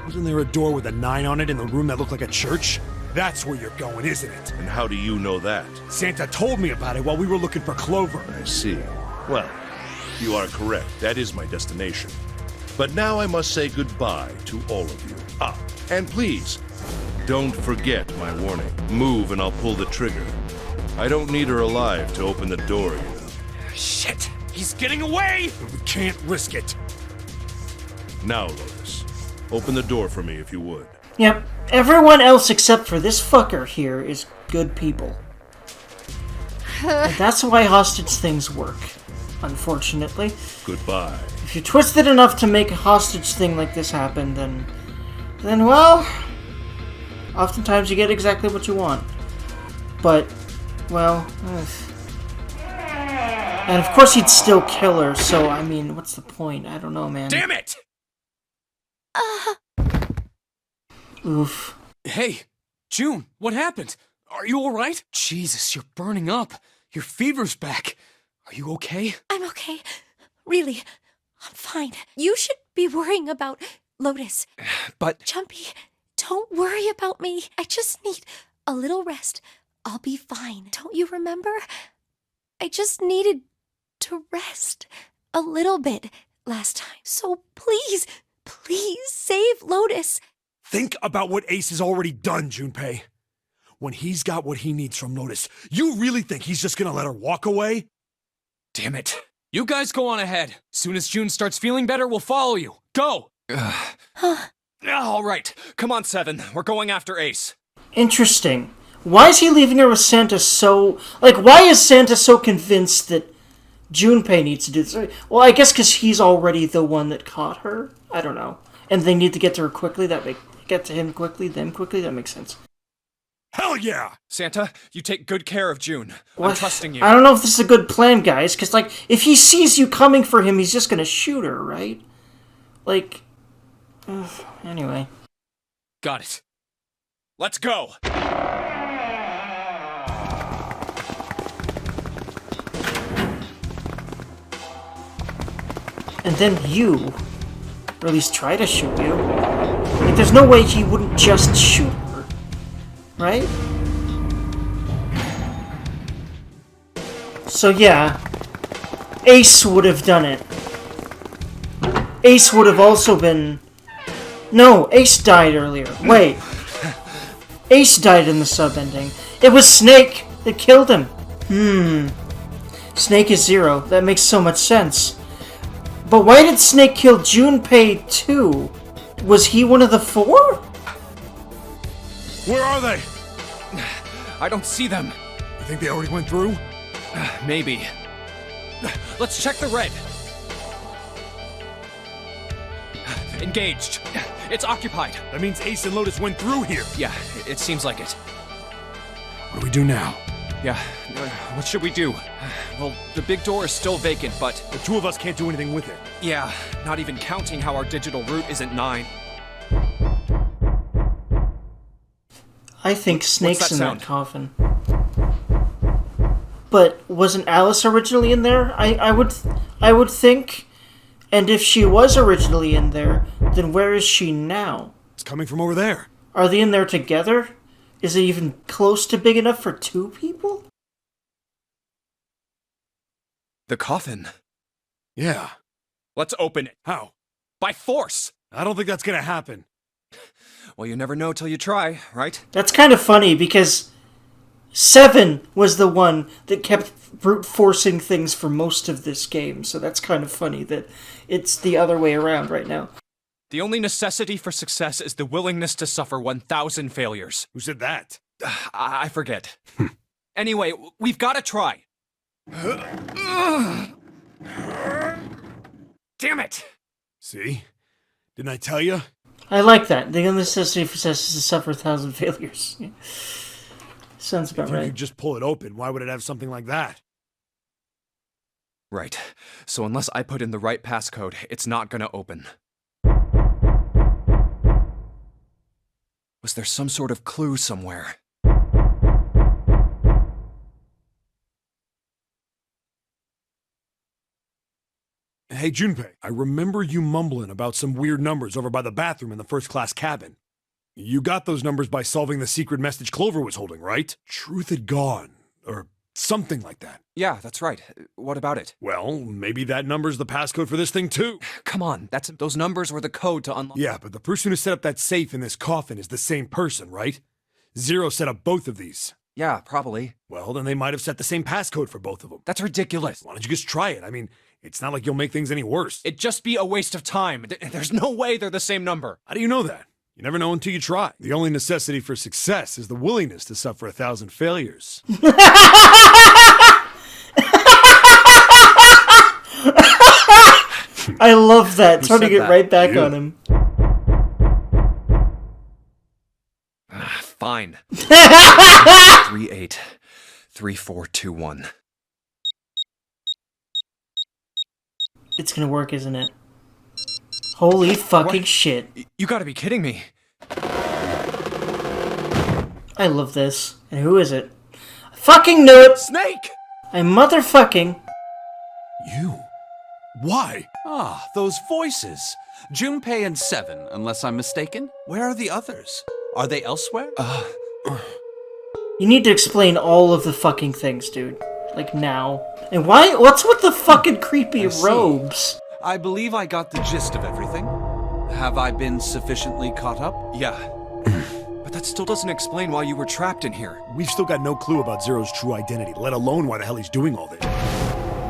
Wasn't there a door with a 9 on it in the room that looked like a church? That's where you're going, isn't it? And how do you know that? Santa told me about it while we were looking for Clover. I see. Well, you are correct. That is my destination. But now I must say goodbye to all of you. Ah, and please, don't forget my warning. Move and I'll pull the trigger. I don't need her alive to open the door, you know. Shit! He's getting away! We can't risk it. Now, Lotus, open the door for me if you would. Yep, everyone else except for this fucker here is good people. And that's why hostage things work, unfortunately. Goodbye. If you twist it enough to make a hostage thing like this happen, then well, oftentimes you get exactly what you want. But, well, and of course he'd still kill her, so, I mean, what's the point? I don't know, man. Damn it! Oof. Hey, June, what happened? Are you alright? Jesus, you're burning up. Your fever's back. Are you okay? I'm okay. Really, I'm fine. You should be worrying about Lotus. But Jumpy, don't worry about me. I just need a little rest. I'll be fine. Don't you remember? I just needed to rest a little bit last time. So please, please save Lotus. Think about what Ace has already done, Junpei. When he's got what he needs from Lotus, you really think he's just gonna let her walk away? damn it. You guys go on ahead. Soon as June starts feeling better, we'll follow you. Go! All right. Come on, Seven. We're going after Ace. Interesting. Why is he leaving her with Santa so... Like, why is Santa so convinced that Junpei needs to do this? Well, I guess because he's already the one that caught her. I don't know. And they need to get to her quickly. Get to him quickly, them quickly. That makes sense. Hell yeah! Santa, you take good care of June. What? I'm trusting you. I don't know if this is a good plan, guys, because, like, if he sees you coming for him, he's just gonna shoot her, right? Like... anyway. Got it. Let's go! And then you... Or at least try to shoot you. Like, there's no way he wouldn't just shoot her. Right? So yeah, Ace would have done it. Ace would have also been... No, Ace died earlier. Wait. Ace died in the sub-ending. It was Snake that killed him. Snake is Zero. That makes so much sense. But why did Snake kill Junpei too? Was he one of the four? Where are they? I don't see them. You think they already went through? Maybe. Let's check the red. Engaged. It's occupied. That means Ace and Lotus went through here. Yeah, it seems like it. What do we do now? Yeah, what should we do? Well, the big door is still vacant, but... The two of us can't do anything with it. Yeah, not even counting how our digital route isn't 9. I think Snake's in sound? that coffin. But wasn't Alice originally in there? I would think. And if she was originally in there, then where is she now? It's coming from over there. Are they in there together? Is it even close to big enough for 2 people? The coffin. Yeah. Let's open it. How? By force! I don't think that's gonna happen. Well, you never know till you try, right? That's kind of funny because 7 was the one that kept brute forcing things for most of this game, so that's kind of funny that it's the other way around right now. The only necessity for success is the willingness to suffer 1,000 failures. Who said that? I forget. Anyway, we've got to try. Damn it! See? Didn't I tell you? I like that. The only necessity for success is to suffer 1,000 failures. Sounds about If you right. could just pull it open, why would it have something like that? Right. So unless I put in the right passcode, it's not gonna open. Was there some sort of clue somewhere? Hey, Junpei, I remember you mumbling about some weird numbers over by the bathroom in the first-class cabin. You got those numbers by solving the secret message Clover was holding, right? Truth had gone, or something like that. Yeah, that's right. What about it? Well, maybe that number's the passcode for this thing, too. Come on, those numbers were the code to unlock. Yeah, but the person who set up that safe in this coffin is the same person, right? Zero set up both of these. Yeah, probably. Well, then they might have set the same passcode for both of them. That's ridiculous. Why don't you just try it? I mean, it's not like you'll make things any worse. It'd just be a waste of time. There's no way they're the same number. How do you know that? You never know until you try. The only necessity for success is the willingness to suffer 1,000 failures. I love that. Trying to get that? right back You. on him. Fine. 383421. It's gonna work, isn't it? Holy fucking What? shit. You gotta be kidding me. I love this. And who is it? I fucking knew it! Snake! I motherfucking You? Why? Ah, those voices. Junpei and Seven, unless I'm mistaken. Where are the others? Are they elsewhere? You need to explain all of the fucking things, dude. Like, now. And why? What's with the fucking creepy robes? I believe I got the gist of everything. Have I been sufficiently caught up? Yeah. But that still doesn't explain why you were trapped in here. We've still got no clue about Zero's true identity, let alone why the hell he's doing all this.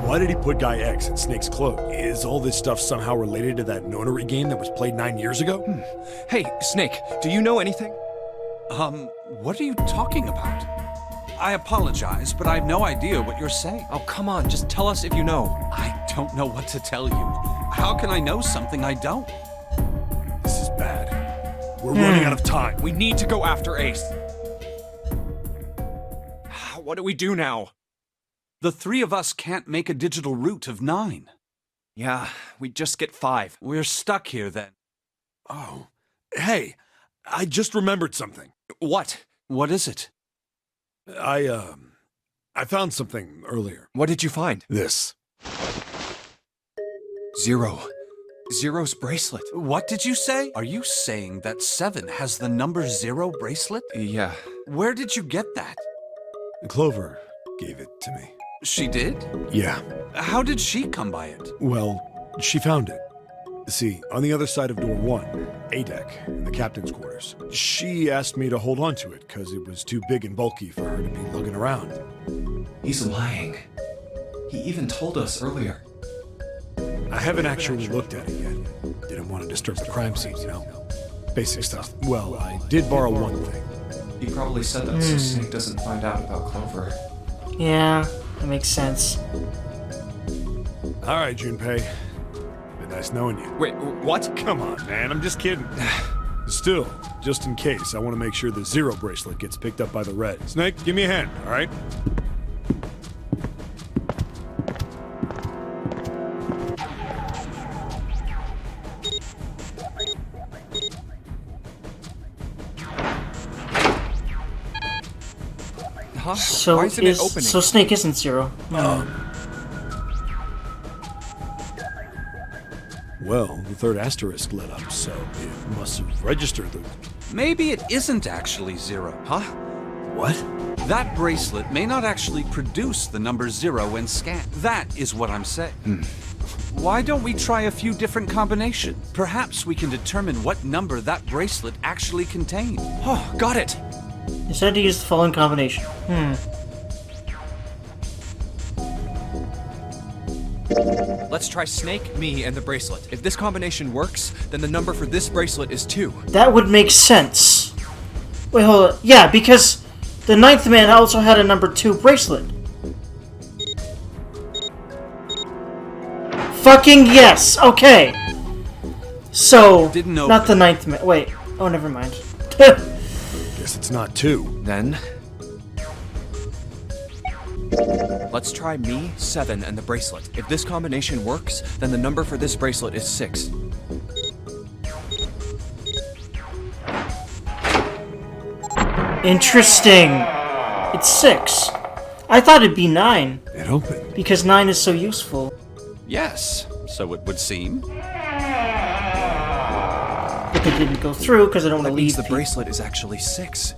Why did he put Guy X in Snake's cloak? Is all this stuff somehow related to that Nonary game that was played 9 years ago? Hey, Snake, do you know anything? What are you talking about? I apologize, but I have no idea what you're saying. Oh, come on, just tell us if you know. I don't know what to tell you. How can I know something I don't? This is bad. We're running out of time. We need to go after Ace. What do we do now? The three of us can't make a digital route of 9. Yeah, we just get 5. We're stuck here then. Oh. Hey, I just remembered something. What? What is it? I found something earlier. What did you find? This. Zero's bracelet. What did you say? Are you saying that 7 has the number 0 bracelet? Yeah. Where did you get that? Clover gave it to me. She did? Yeah. How did she come by it? Well, she found it. See, on the other side of door 1, A deck, in the captain's quarters. She asked me to hold on to it because it was too big and bulky for her to be lugging around. He's lying. He even told us earlier. I haven't actually looked at it yet. Didn't want to disturb the crime scene, you know? Basic stuff. Well, I did borrow one thing. He probably said that so Snake doesn't find out about Clover. Yeah, that makes sense. All right, Junpei. Been nice knowing you. Wait, what? Come on, man. I'm just kidding. Still, just in case, I want to make sure the 0 bracelet gets picked up by the red. Snake, give me a hand, all right? Huh? So Why isn't it opening? So Snake isn't 0. Well, the third asterisk lit up, so it must have registered the... Maybe it isn't actually 0. Huh? What? That bracelet may not actually produce the number 0 when scanned. That is what I'm saying. Why don't we try a few different combinations? Perhaps we can determine what number that bracelet actually contained. Oh, got it! Decided to use the following combination. Let's try Snake, me, and the bracelet. If this combination works, then the number for this bracelet is 2. That would make sense. Wait, hold on. Yeah, because the 9th man also had a number 2 bracelet. Fucking yes! Okay. So, Didn't know not the 9th man. Wait. Oh, never mind. Guess it's not 2. Then... let's try me, 7, and the bracelet. If this combination works, then the number for this bracelet is 6. Interesting. It's 6. I thought it'd be 9, It opened. because 9 is so useful. Yes, so it would seem. But they didn't go through, because I don't want That to means leave the people. bracelet is actually 6.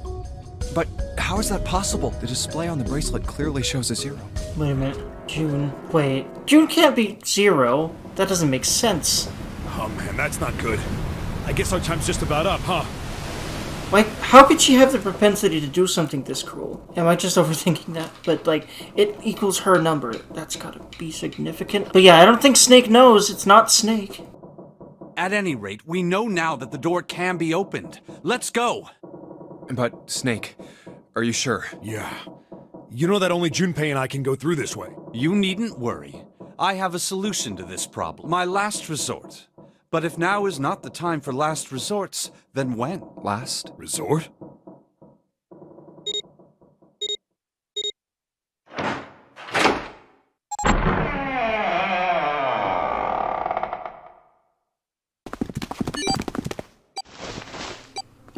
But how is that possible? The display on the bracelet clearly shows a 0. Wait a minute. June. Wait. June can't be 0. That doesn't make sense. Oh man, that's not good. I guess our time's just about up, huh? Like, how could she have the propensity to do something this cruel? Am I just overthinking that? But, like, it equals her number. That's gotta be significant. But yeah, I don't think Snake knows. It's not Snake. At any rate, we know now that the door can be opened. Let's go! But, Snake, are you sure? Yeah. You know that only Junpei and I can go through this way. You needn't worry. I have a solution to this problem. My last resort. But if now is not the time for last resorts, then when? Last? Resort?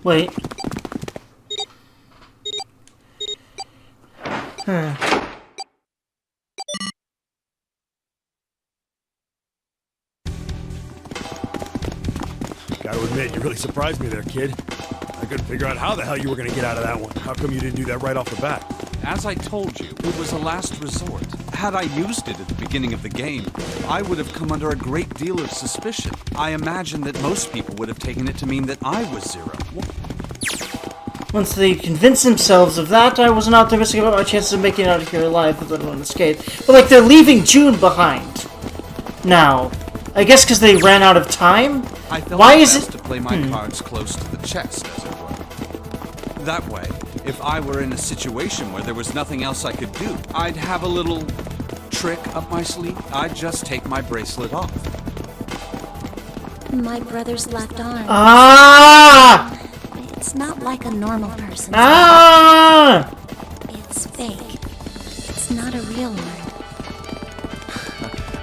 Wait. Gotta admit, you really surprised me there, kid. I couldn't figure out how the hell you were gonna get out of that one. How come you didn't do that right off the bat? As I told you, it was a last resort. Had I used it at the beginning of the game, I would have come under a great deal of suspicion. I imagine that most people would have taken it to mean that I was Zero. Once they convinced themselves of that, I wasn't optimistic about my chances of making it out of here alive with anyone unscathed. But, like, they're leaving June behind. Now, I guess because they ran out of time? I felt Why it is best it... to play my cards close to the chest, as it were. That way, if I were in a situation where there was nothing else I could do, I'd have a little trick up my sleeve. I'd just take my bracelet off. My brother's left arm. Ah! It's not like a normal person's Ah! arm. It's fake. It's not a real arm.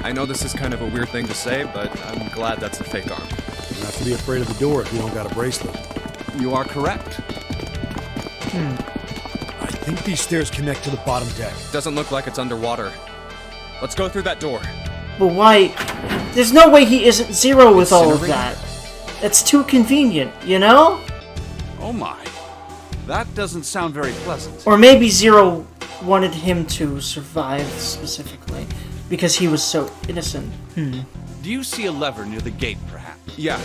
I know this is kind of a weird thing to say, but I'm glad that's a fake arm. You don't have to be afraid of the door if you don't got a bracelet. You are correct. I think these stairs connect to the bottom deck. Doesn't look like it's underwater. Let's go through that door. But why... There's no way he isn't Zero with all of that. It's too convenient, you know? Oh my. That doesn't sound very pleasant. Or maybe Zero wanted him to survive specifically, because he was so innocent. Do you see a lever near the gate, perhaps? Yeah.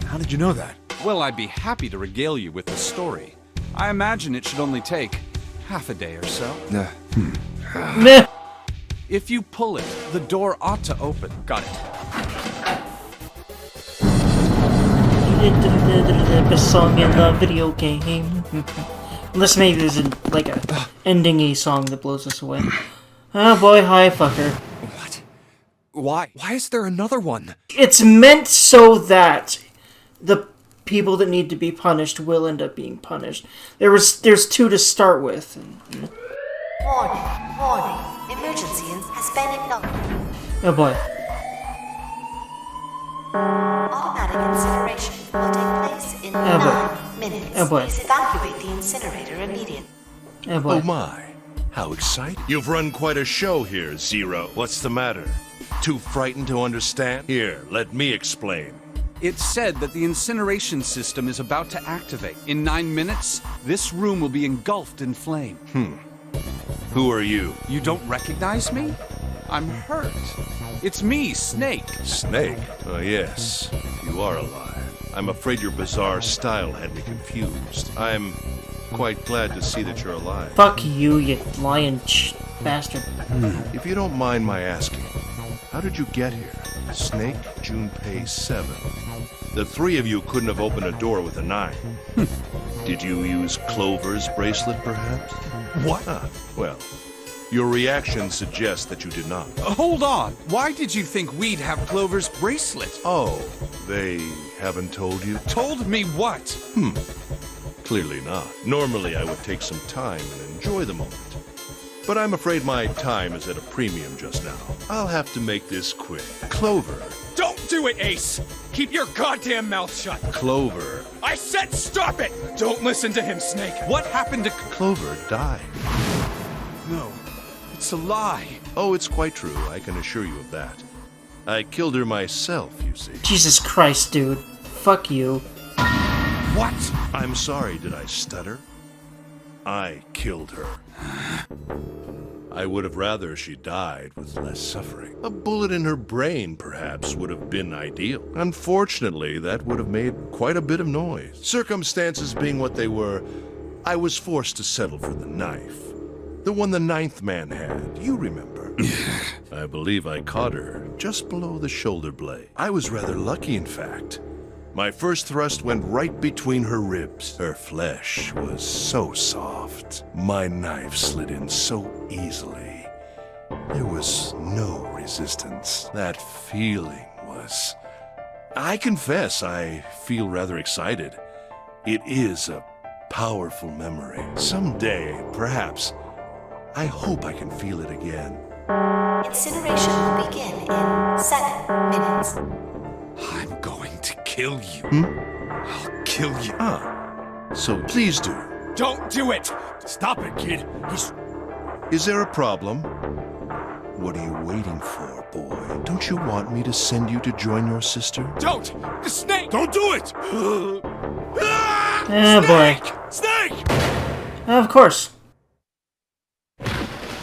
How did you know that? Well, I'd be happy to regale you with the story. I imagine it should only take half a day or so. Meh. If you pull it, the door ought to open. Got it. The song in the video game. Unless maybe there's like a ending-y song that blows us away. Oh boy, hi fucker. What? Why? Why is there another one? It's meant so that the people that need to be punished will end up being punished. There's two to start with. Warning. Emergency has been acknowledged. Oh boy. Automatic incineration will take place in 9 minutes. Oh boy. Please evacuate the incinerator immediately. Oh boy. Oh my. How exciting. You've run quite a show here, Zero. What's the matter? Too frightened to understand? Here, let me explain. It's said that the incineration system is about to activate. In 9 minutes, this room will be engulfed in flame. Who are you? You don't recognize me? I'm hurt. It's me, Snake. Snake? Oh, yes. You are alive. I'm afraid your bizarre style had me confused. I'm quite glad to see that you're alive. Fuck you, you lying bastard. If you don't mind my asking, how did you get here? Snake, Junpei 7. The three of you couldn't have opened a door with a 9. Did you use Clover's bracelet, perhaps? What? Ah, well, your reaction suggests that you did not. Hold on. Why did you think we'd have Clover's bracelet? Oh, they haven't told you? Told me what? Clearly not. Normally I would take some time and enjoy the moment. But I'm afraid my time is at a premium just now. I'll have to make this quick. Clover. Don't do it, Ace! Keep your goddamn mouth shut! Clover. I said stop it! Don't listen to him, Snake! What happened to... Clover died. No, it's a lie. Oh, it's quite true. I can assure you of that. I killed her myself, you see. Jesus Christ, dude. Fuck you. What? I'm sorry, did I stutter? I killed her. I would have rather she died with less suffering. A bullet in her brain, perhaps, would have been ideal. Unfortunately, that would have made quite a bit of noise. Circumstances being what they were, I was forced to settle for the knife. The one the 9th man had, you remember. I believe I caught her just below the shoulder blade. I was rather lucky, in fact. My first thrust went right between her ribs. Her flesh was so soft. My knife slid in so easily. There was no resistance. That feeling was... I confess, I feel rather excited. It is a powerful memory. Someday, perhaps, I hope I can feel it again. Incineration will begin in 7 minutes. I'm going to kill you. I'll kill you. So please do. Don't do it! Stop it, kid. Is there a problem? What are you waiting for, boy? Don't you want me to send you to join your sister? Don't! The snake! Don't do it! Oh Snake! boy. Snake! Of course.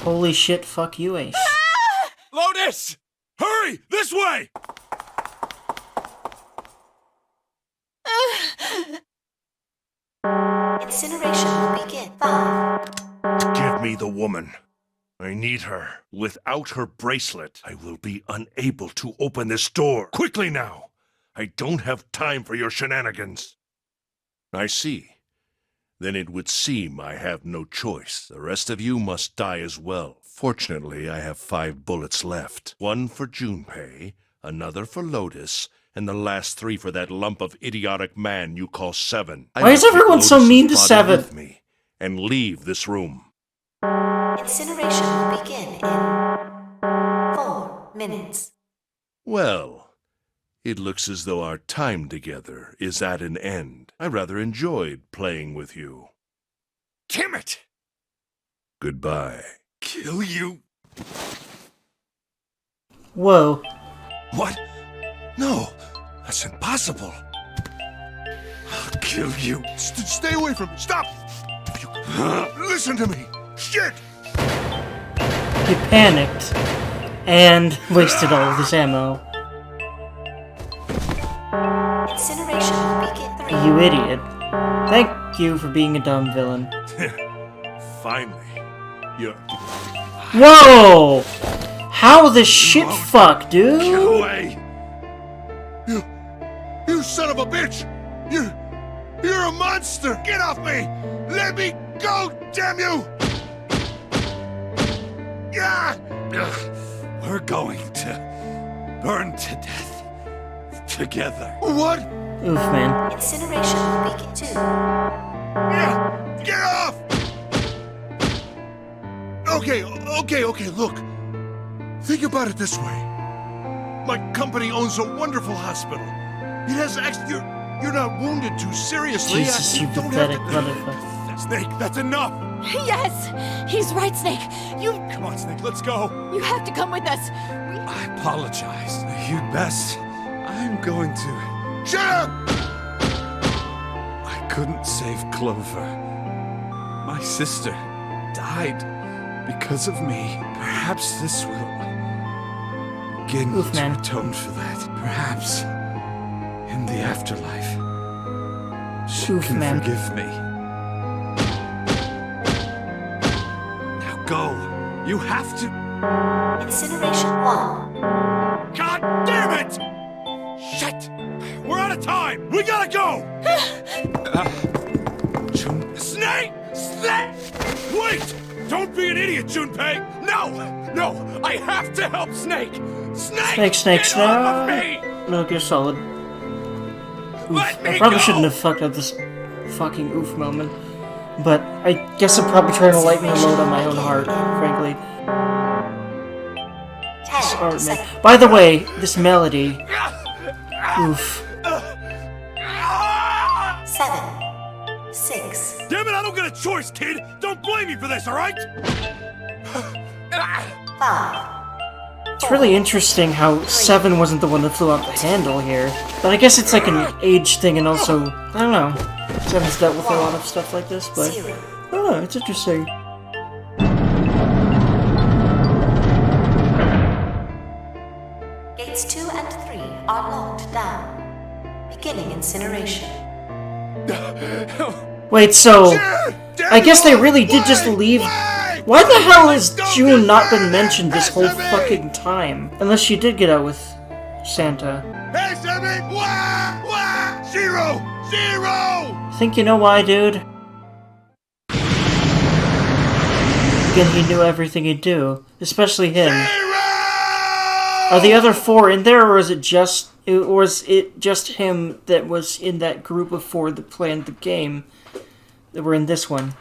Holy shit, fuck you, Ace. Lotus! Hurry! This way! Incineration will begin. 5. Give me the woman. I need her. Without her bracelet, I will be unable to open this door. Quickly now! I don't have time for your shenanigans. I see. Then it would seem I have no choice. The rest of you must die as well. Fortunately, I have 5 bullets left. 1 for Junpei, another for Lotus, and the last 3 for that lump of idiotic man you call Seven. Why is everyone so mean to Seven? With me and leave this room. Incineration will begin in 4 minutes. Well, it looks as though our time together is at an end. I rather enjoyed playing with you. Damn it! Goodbye. Kill you! Whoa. What? No, that's impossible. I'll kill you. Stay away from me. Stop! Listen to me. Shit! He panicked and wasted all of his ammo. Incineration will begin. 3. You idiot. Thank you for being a dumb villain. Finally. You're... Whoa! How the shit fuck, dude? Get away! You son of a bitch! You're a monster! Get off me! Let me go, damn you! Yeah! We're going to burn to death together. What? Oof, man. Incineration will begin. 2. Yeah! Get off! Okay, look. Think about it this way. My company owns a wonderful hospital. It has you're not wounded too seriously. Jesus, you don't have pathetic to... motherfucker. Snake, that's enough! Yes! He's right, Snake. Come on, Snake, let's go! You have to come with us. I apologize. You'd best. I'm going to. Shut up! I couldn't save Clover. My sister died because of me. Perhaps this will begin Oof, to man. atone for that. Perhaps in the afterlife, she Oof, can man. forgive me. Now go. You have to. Incineration 1. God damn it! Shit! We're out of time! We gotta go! Snake! Snake! Wait! Don't be an idiot, Junpei! No! I have to help Snake! Snake! Snake, Get off of me! Look, you're solid. Oof. Let me I probably go! shouldn't have fucked up this fucking oof moment. But I guess I'm probably trying to lighten the load on my own heart, frankly. 10 Sorry, man. seconds. By the way, this melody. Oof. 7. 6. Damn it, I don't get a choice, kid! Don't blame me for this, alright? 5. It's really interesting how Seven wasn't the one that flew out the handle here. But I guess it's like an age thing, and also, I don't know. Seven's dealt with a lot of stuff like this, but 0. I don't know, it's interesting. Gates 2 and 3 are locked down. Beginning incineration. Wait, so I guess they really did just leave. Why the hell has June not been mentioned this whole fucking time? Unless she did get out with Santa. Hey, Seven! Wah! Zero! Think you know why, dude? Again, he knew everything he'd do, especially him. Are the other 4 in there, or is it just him that was in that group of 4 that planned the game that were in this one?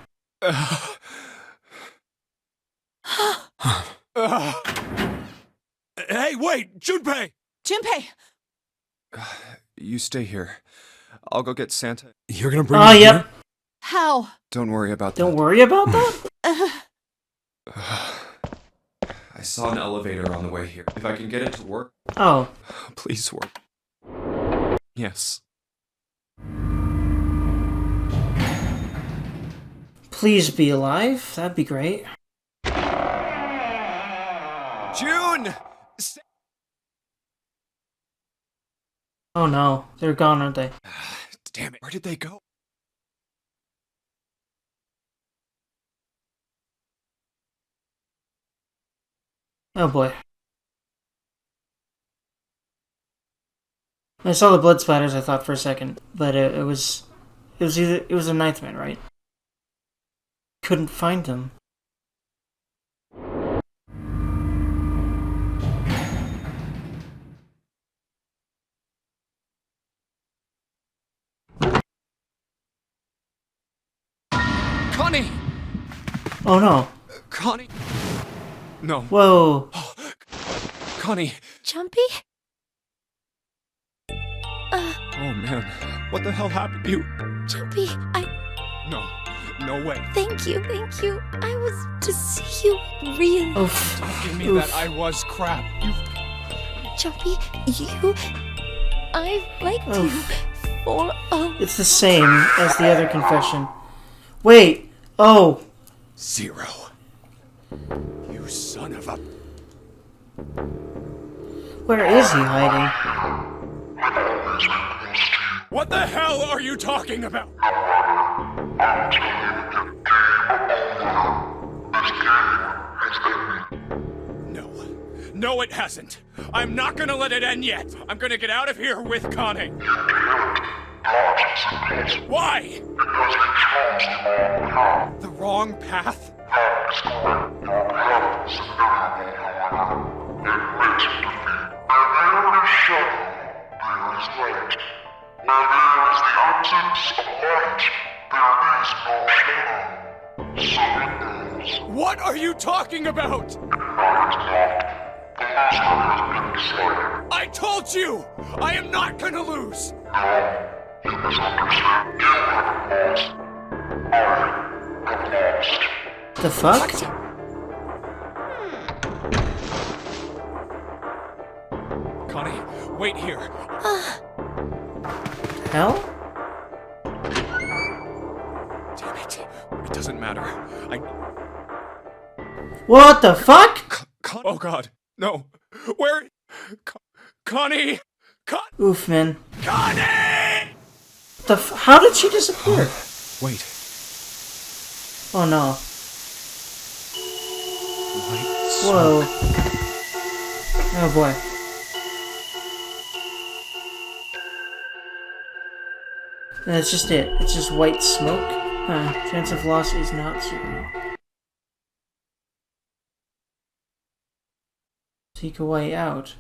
Hey, wait! Junpei! Junpei! You stay here. I'll go get Santa. You're gonna bring Oh, me yep. here? How? Don't worry about Don't that. worry about that? I I saw an elevator on the way here. If I can get it to work... Oh. Please work. Yes. Please be alive. That'd be great. June! Oh no. They're gone, aren't they? Damn it. Where did they go? Oh boy. I saw the blood splatters, I thought for a second, but it was a ninth man, right? Couldn't find him. Connie! Oh no. Connie! No. Whoa. Connie! Jumpy? Oh man, what the hell happened to you? Jumpy, No way. thank you. I was to see you really. Oof. Don't give me Oof. that I was crap. You... Jumpy, I liked you for It's the same as the other confession. Wait. Oh. 0. You son of a... Where is he hiding? What the hell are you talking about? No, it hasn't. I'm not gonna let it end yet. I'm gonna get out of here with Connie. Why? The wrong path? What are you talking about? I told you! I am not gonna lose! The fuck? Connie, wait here. Hell? Damn it. It doesn't matter. What the fuck? Oh god. No. Where? Connie! Oof, man. Connie! How did she disappear? Wait. Oh no. White Whoa. Oh boy. That's just it. It's just white smoke. Huh. Chance of loss is not 0. Seek a way out.